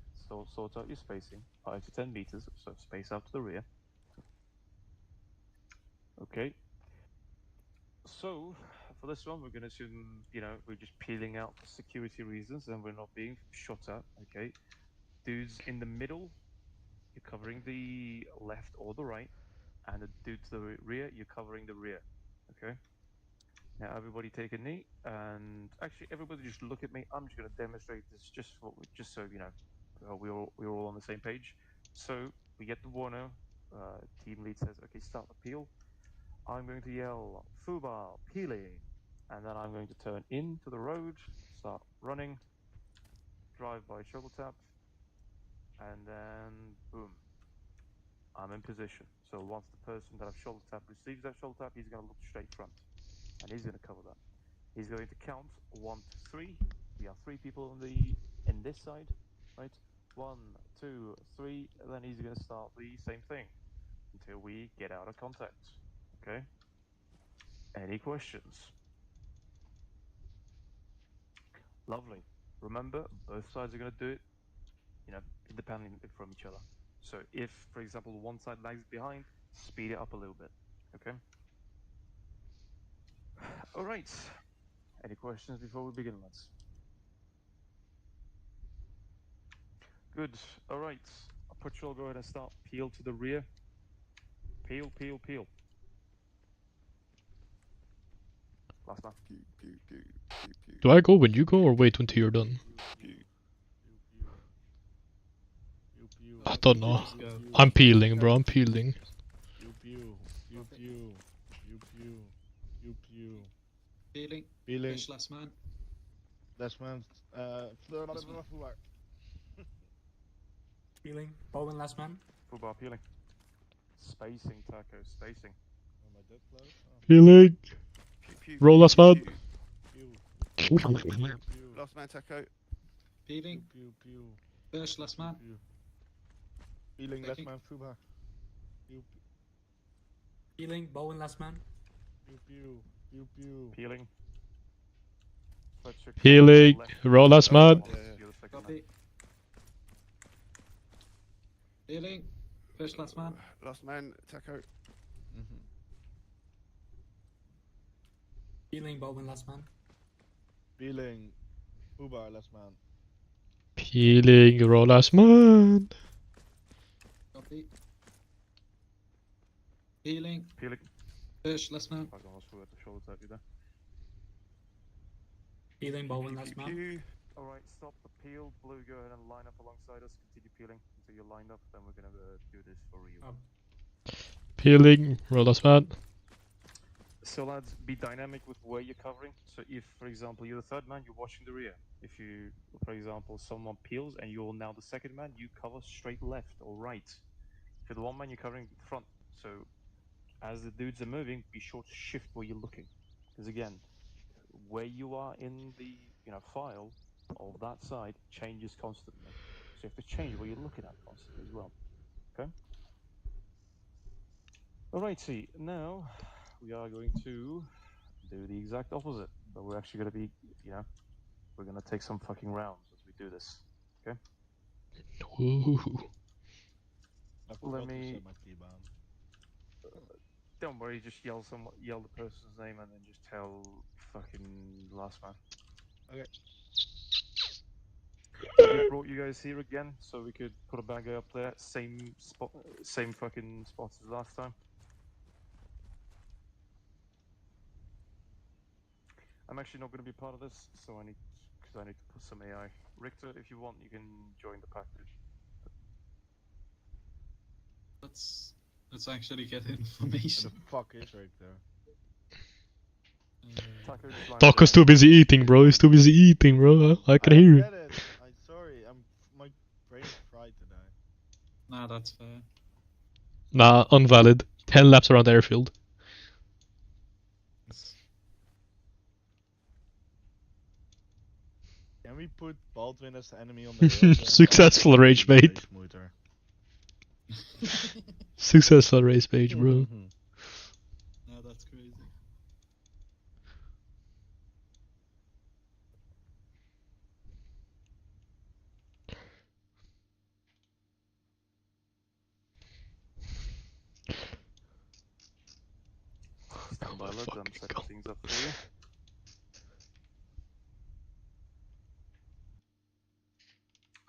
Sort out your spacing. 5 to 10 meters, so space out to the rear. Okay. So for this one, we're going to assume, we're just peeling out for security reasons, and we're not being shot at. Okay. Dudes in the middle, you're covering the left or the right, and the dude to the rear, you're covering the rear. Okay. Now everybody take a knee, and actually everybody just look at me. I'm just going to demonstrate this just so we're all on the same page. So we get the warner. Team lead says, "Okay, start the peel." I'm going to yell "Fuba peeling," and then I'm going to turn into the road, start running, drive by shoulder tap, and then boom, I'm in position. So once the person that I've shoulder tapped receives that shoulder tap, he's going to look straight front, and he's going to cover that. He's going to count 1 to 3. We have 3 people in this side, right? 1, 2, 3, and then he's going to start the same thing until we get out of contact. Okay. Any questions? Lovely. Remember, both sides are going to do it, independently from each other. So if, for example, one side lags behind, speed it up a little bit. Okay. All right. Any questions before we begin, lads? Good. All right. Patrol, go ahead and start. Peel to the rear. Peel, peel, peel. Last man. Do I go when you go or wait until you're done? I don't know. I'm peeling, bro. I'm peeling. Peeling. Peeling. Fish last man. Last man. Peeling. Baldwin last man. Fubar peeling. Spacing, Taco, spacing. Peeling. Roll last man. Last man, Taco. Peeling. Fish last man. Peeling, last man, Fubar. Peeling. Baldwin last man. Peeling. Peeling. Roll last man. Copy. Peeling. Fish last man. Last man, Taco. Peeling. Baldwin last man. Peeling. Fubar, last man. Peeling. Roll last man. Copy. Peeling. Peeling. Fish last man. Peeling. Baldwin last man. Alright, stop the peel. Blue, go ahead and line up alongside us. Continue peeling until you're lined up. Then we're gonna do this for real. Peeling. Roll last man. So lads, be dynamic with where you're covering. So if, for example, you're the third man, you're watching the rear. If you, for example, someone peels and you're now the second man, you cover straight left or right. If you're the one man, you're covering the front. So as the dudes are moving, be sure to shift where you're looking. Because again, where you are in the file of that side changes constantly. So you have to change where you're looking at constantly as well. Okay? Alrighty, now we are going to do the exact opposite, but we're actually going to be, we're going to take some fucking rounds as we do this. Okay? Ooh. Let me. Don't worry, just yell the person's name and then just tell fucking last man. Okay. We brought you guys here again so we could put a bad guy up there, same spot, same fucking spots as last time. I'm actually not going to be part of this, so I need to put some AI. Richter, if you want, you can join the package. Let's actually get information. The fuck is Richter? Taco's too busy eating, bro. He's too busy eating, bro. I can hear you. I'm sorry. My brain's fried today. Nah, that's fair. Nah, unvalid. 10 laps around the airfield. Can we put Baldwin as the enemy on the hill? Successful rage bait. Successful race page, bro. No, that's crazy. Stand by, lads. I'm setting things up for you.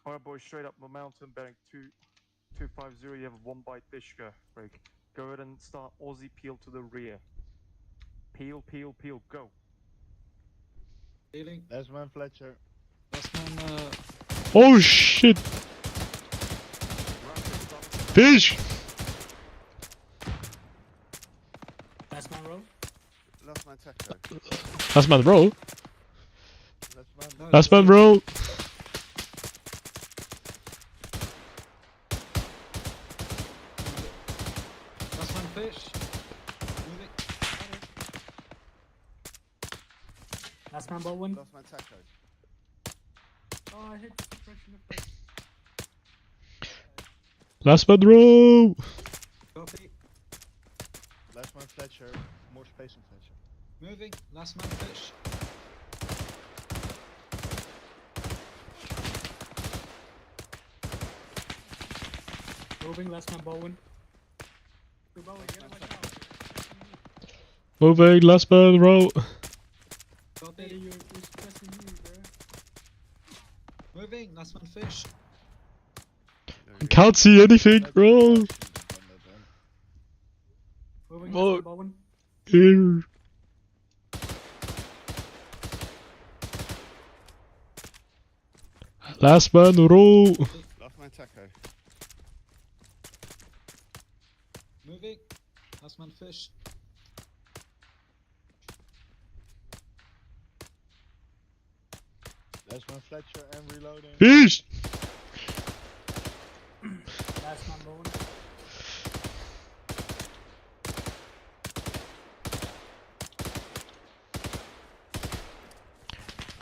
Alright, boys, straight up the mountain, bearing 250. You have a 1 by Bishka break. Go ahead and start Aussie peel to the rear. Peel, peel, peel, go. Peeling. Last man, Fletcher. Last man, Oh shit! Fish! Last man roll. Last man, Taco. Last man, bro. No, Last man, bro. last man fish. Moving. Last man Baldwin. Last man, Taco. Oh, I hit suppression effect. Last man, bro. Copy. Last man, Fletcher. More space on Fletcher. Moving. Last man fish. Moving. Last man Baldwin. Baldwin, get him like out. Moving, last man, bro. Copy. You're suppressing me, bro. Moving. Last man fish. Can't see anything, bro. Moving. Oh. Last man Baldwin. Here. Last man roll. Last man taco. Moving. Last man fish. Last man Fletcher and reloading. Fish. Last man bone.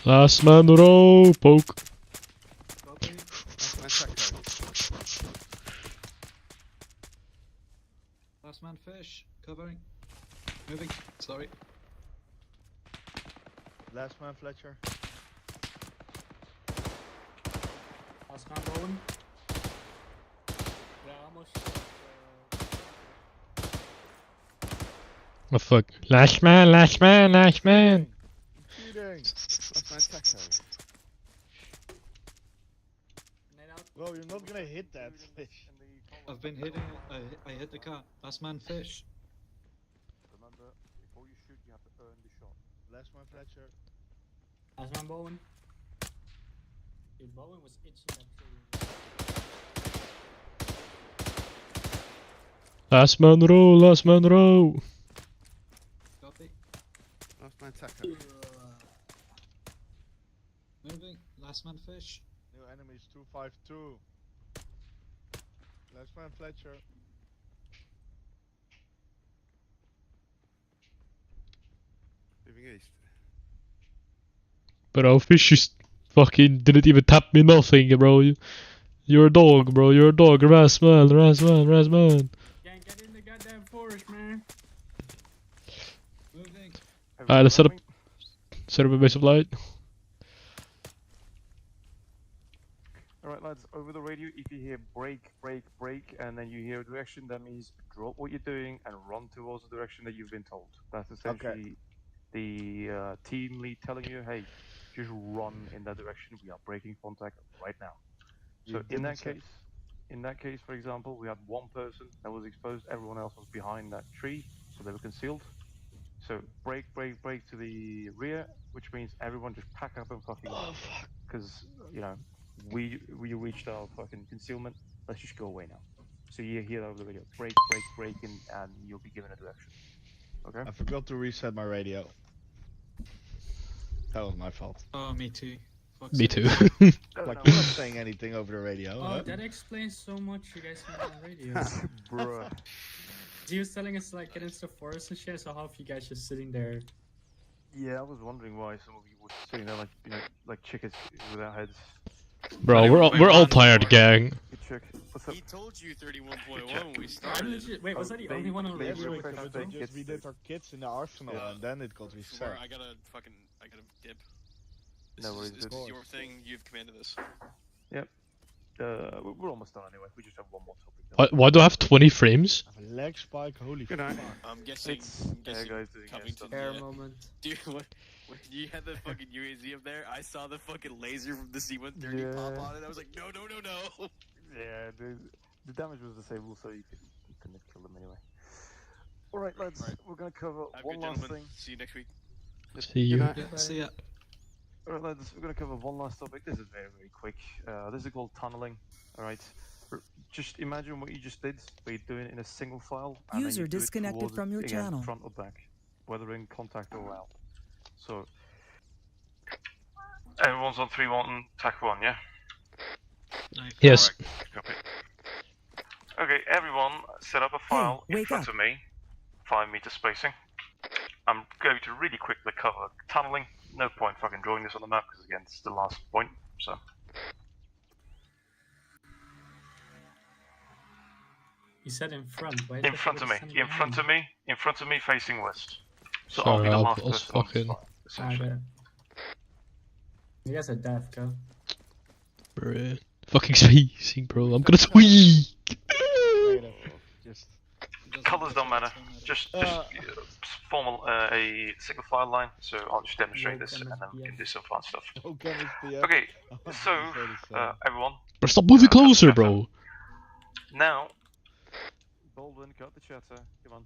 Last man roll. Poke. Last man taco. Last man fish. Covering. Moving. Sorry. Last man Fletcher. Last man bone. Yeah, almost. Oh fuck. Last man, last man, last man. Cheating. Last man taco. Bro, you're not gonna hit that fish. I've been hitting it. I hit the car. Last man fish. Remember, before you shoot, you have to earn the shot. Last man Fletcher. Last man Bowen. Dude, Bowen was itching that trigger. Last man roll, last man roll. Copy. Last man taco. Moving. Last man fish. New enemies 252. Last man Fletcher. Moving east. Bro, fish just fucking didn't even tap me nothing, bro. You're a dog, bro. You're a dog. Rasman, Rasman, Rasman. Can't get in the goddamn forest, man. Moving. Alright, let's set up a base of light. Alright lads, over the radio, if you hear break, break, break, and then you hear a direction, that means drop what you're doing and run towards the direction that you've been told. That's essentially the team lead telling you, hey, just run in that direction, we are breaking contact right now. So in that case, for example, we had one person that was exposed, everyone else was behind that tree, so they were concealed. So break, break, break to the rear, which means everyone just pack up and fucking run. Because, you know, we reached our fucking concealment, let's just go away now. So you hear that over the radio, break, break, break, and you'll be given a direction. Okay? I forgot to reset my radio. That was my fault. Oh, me too. Fuck's Me sake. too. Like, we're not saying anything over the radio. Oh, huh? that explains so much you guys have on the radio. Bruh. He was telling us to like get into the forest and shit, so half you guys just sitting there. Yeah, I was wondering why some of you were sitting there like, you know, like chickens without heads. Bro, we're all tired, gang. Good chick. What's up? He told you 31.1 when we I'm started. legit, wait, was that the only one on the Yes, radio? because we just redid our kits in the arsenal and then it got reset. Swear, I gotta dip. This No worries, this dude. is your thing. You've commanded this. Yep. We're almost done anyway. We just have one more topic. Why do I have 20 frames? I have a leg spike, holy fuck. I'm guessing. guys doing Covington. Air moment. Dude, when you had the fucking UAZ up there, I saw the fucking laser from the C-130 pop on it. I was like, no, no, no, no. Yeah, the damage was disabled, so you couldn't have killed them anyway. Alright, lads, we're gonna cover Have a one good last gentlemen. thing. See you next week. See you. Good night. Yeah, see ya. Alright, lads, we're gonna cover one last topic. This is very, very quick. This is called tunneling. Alright, just imagine what you just did, but you're doing it in a single file. And User then you do it disconnected towards from it, your again, channel. front or back, whether in contact or out. So, everyone's on 3-1, tack 1, yeah? Yes. Copy. Okay, everyone, set up a file in wake front up. of me, 5 meter spacing. I'm going to really quickly cover tunneling. No point fucking drawing this on the map because again, it's the last point. So. You said in front, right? In front of me, in front of me, in front of me, facing west. So Shut I'll be the up, last I was person on this fucking- file, essentially. You guys are deaf, go. Bruh. Fucking spacing, bro. I'm gonna tweak. Just Colours don't matter. Just form a single file line. So I'll just demonstrate this, and then we can do some fun stuff. okay, Okay, so everyone. Bro, stop moving closer, bro. Now, Baldwin, cut the chatter. Come on.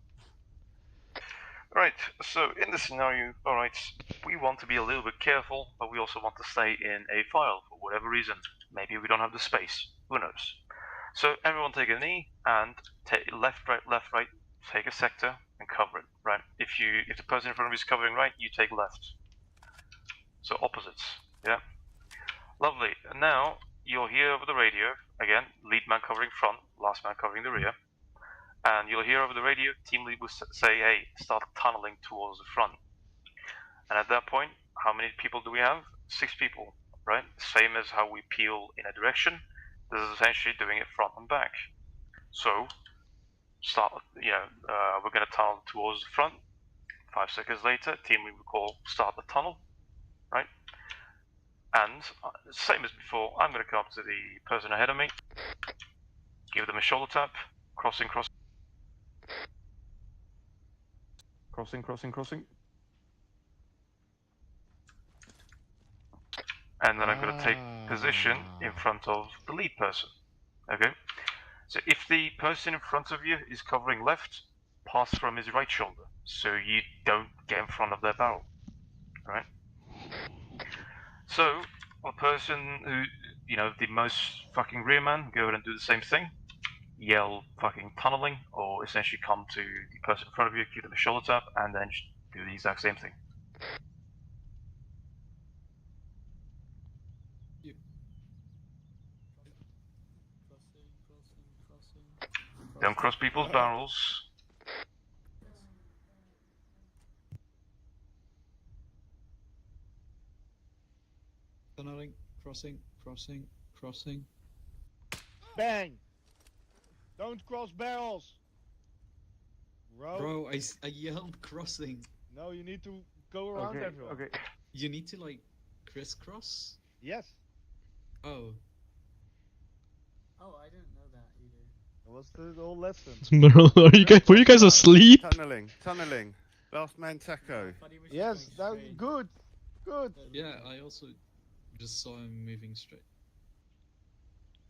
Right. So in this scenario, all right, we want to be a little bit careful, but we also want to stay in a file for whatever reason. Maybe we don't have the space. Who knows? So everyone take a knee and take left, right. Take a sector and cover it. Right. If the person in front of you is covering right, you take left. So opposites. Yeah. Lovely. And now you'll hear over the radio again. Lead man covering front, last man covering the rear. And you'll hear over the radio, team lead will say, "Hey, start tunneling towards the front." And at that point, how many people do we have? 6 people, right? Same as how we peel in a direction. This is essentially doing it front and back. So, we're going to tunnel towards the front. 5 seconds later, team lead will call start the tunnel, right? And same as before, I'm going to come up to the person ahead of me, give them a shoulder tap, crossing. And then I'm going to take position in front of the lead person. Okay? So if the person in front of you is covering left, pass from his right shoulder, so you don't get in front of their barrel. Right? So, a person who, the most fucking rear man, go ahead and do the same thing. Yell fucking tunneling, or essentially come to the person in front of you, give them a shoulder tap, and then do the exact same thing. Don't cross people's barrels. Tunneling, crossing. Bang! Don't cross barrels! Bro, I yelled crossing. No, you need to go around everyone. Okay. You need to, like, crisscross? Yes. Oh. Oh, I didn't know that either. That was the whole lesson. Bro, were you guys asleep? Tunneling. Last man taco. Yes, that's good. Good. Yeah, I also just saw him moving straight.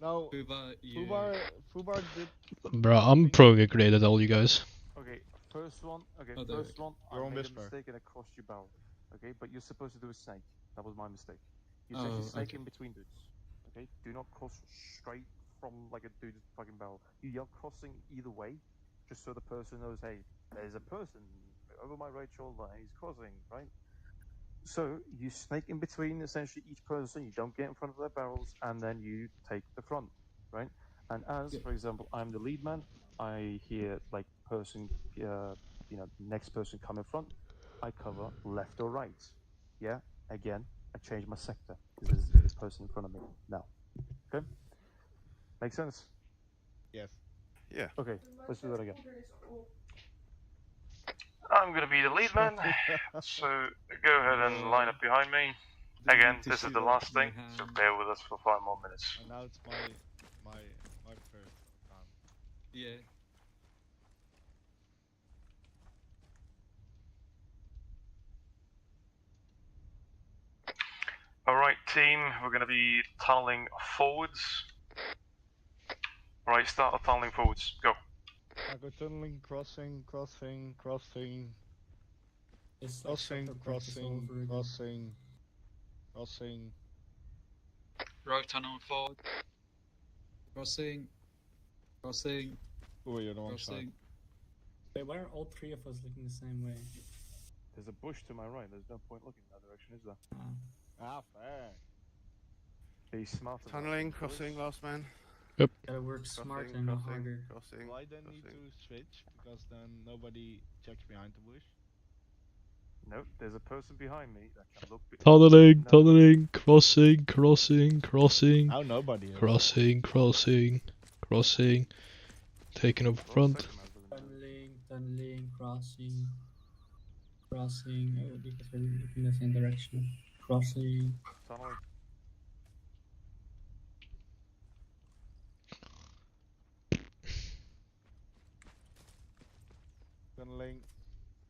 No, Fubar did. Bro, I'm throwing a grenade at all you guys. Okay, first one. Okay, Oh, first one. I Your own made a whisper. mistake and I crossed your barrel. Okay, but you're supposed to do a snake. That was my mistake. You Oh, snake okay. in between dudes. Okay, do not cross straight from like a dude's fucking barrel. You yell crossing either way, just so the person knows, hey, there's a person over my right shoulder. He's crossing, right? So you snake in between essentially each person. You don't get in front of their barrels, and then you take the front, right? And as, for example, I'm the lead man, I hear like person, next person come in front. I cover left or right. Yeah. Again, I change my sector because there's a person in front of me now. Okay. Makes sense. Yes. Yeah. Okay. Let's do that again. I'm gonna be the lead man, so go ahead and line up behind me. Again, this is the last thing, so bear with us for 5 more minutes. And now it's my first time. Yeah. Alright, team, we're gonna be tunneling forwards. Alright, start the tunneling forwards. Go. I go tunneling, crossing. It's like Crossing. Right tunnel forward. Crossing. Oh, you're the wrong side. Wait, why are all 3 of us looking the same way? There's a bush to my right, there's no point looking in that direction, is there? Ah, fair. Be smart about Tunneling, it, boys. crossing, last man. Gotta work smart Crossing, and not crossing, harder. crossing. Why then need to switch? Because then nobody checks behind the bush. Nope, there's a person behind me that can look. Tunneling, crossing. Now nobody is. Crossing. Taking up front. Tunneling, crossing. Oh, because we're looking in the same direction. Crossing. Tunneling. Tunneling,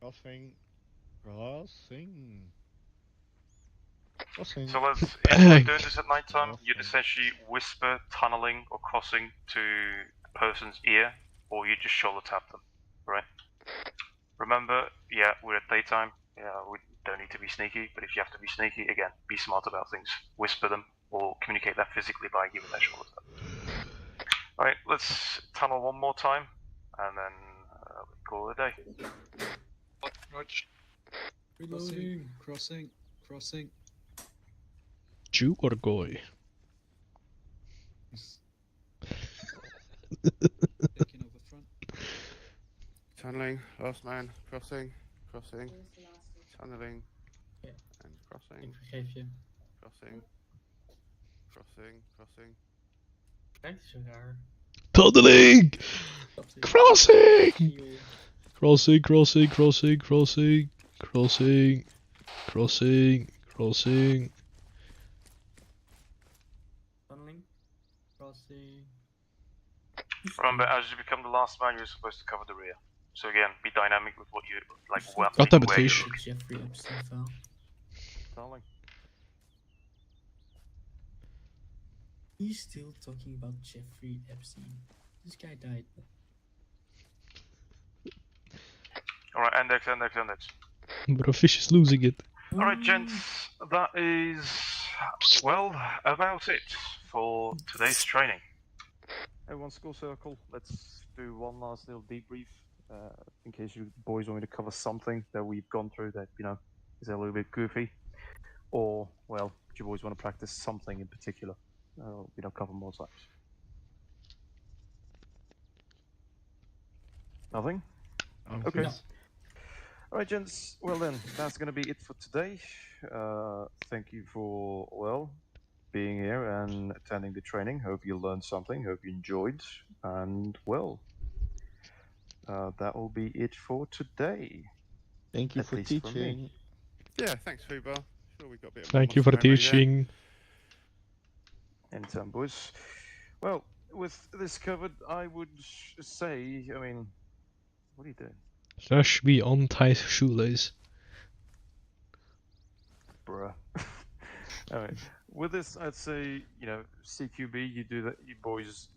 crossing. So let's, if we're doing this at night time, you'd essentially whisper tunneling or crossing to the person's ear, or you just shoulder tap them, right? Remember, yeah, we're at daytime, yeah, we don't need to be sneaky, but if you have to be sneaky, again, be smart about things. Whisper them, or communicate that physically by giving that short. Alright, let's tunnel one more time, and then we call it a day. Reloading. Crossing. Jew or goy? Taking over front. Tunneling, last man, crossing, tunneling, Yeah. and crossing, Ik vergeef je. crossing. Kijk, zo raar. Tunneling! Crossing! Heel. Crossing. Tunneling. Crossing. Remember, as you become the last man, you're supposed to cover the rear. So again, be dynamic with what you like. Got that, where you fish. look. Jeffrey Epstein file. Tunneling. He's still talking about Jeffrey Epstein. This guy died. Alright, index. But a fish is losing it. Alright, gents, that is, well, about it for today's training. Everyone, school circle, let's do one last little debrief, in case you boys want me to cover something that we've gone through that, is a little bit goofy. Or, well, do you boys want to practice something in particular? Cover more times. Nothing? Okay. No. Alright, gents, well then, that's going to be it for today. Thank you for, well, being here and attending the training. Hope you learned something, hope you enjoyed, and, well, that will be it for today. Thank you At for least for me. teaching. Yeah, thanks, Fubar. Sure, we got a bit of Thank you for muscle memory teaching. Anytime, boys. Well, with this covered, I would say, what are you doing? Slash me untie shoelace. Bruh. Alright, with this, I'd say, CQB, you do that, you boys,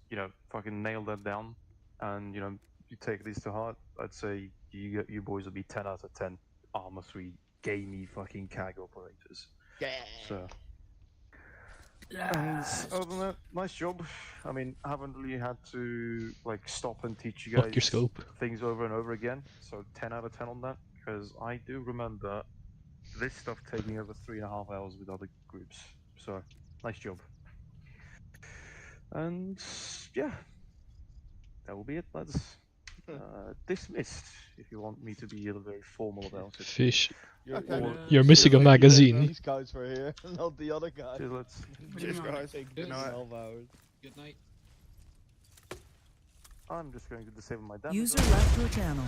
fucking nail that down, and, you take these to heart. I'd say you boys will be 10 out of 10 Armor 3 gamey fucking CAG operators. Yeah. So. And other than that, nice job. I haven't really had to stop and teach you Fuck your guys scope. things over and over again. So 10 out of 10 on that, because I do remember this stuff taking over 3.5 hours with other groups. So nice job. And yeah, that will be it, lads. Dismissed. If you want me to be very formal about it. Fish. Or- You're missing a magazine. These guys were here, not the other guys. Cheers, lads. Cheers, guys. Take Good night. 12 hours. Good night. I'm just going to disable my damage. User left your channel.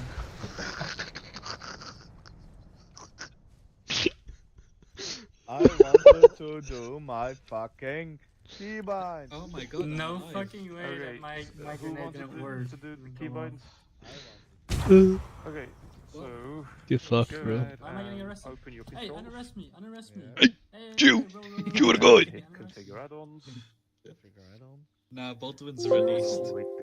I wanted to do my fucking keybind. Oh my god. No I'm alive. fucking way Okay, that my who grenade wanted didn't work. to do the Come on. keybinds? Okay, so Get fucked, go bro. ahead Why am I getting and arrested? Open your Hey, controls. unarrest me! Unarrest me! Yeah. Hey, Jew! bro, You wanna bro, go? bro, Hit unarrest me. configure add-ons. Nah, Baldwin's released. Wait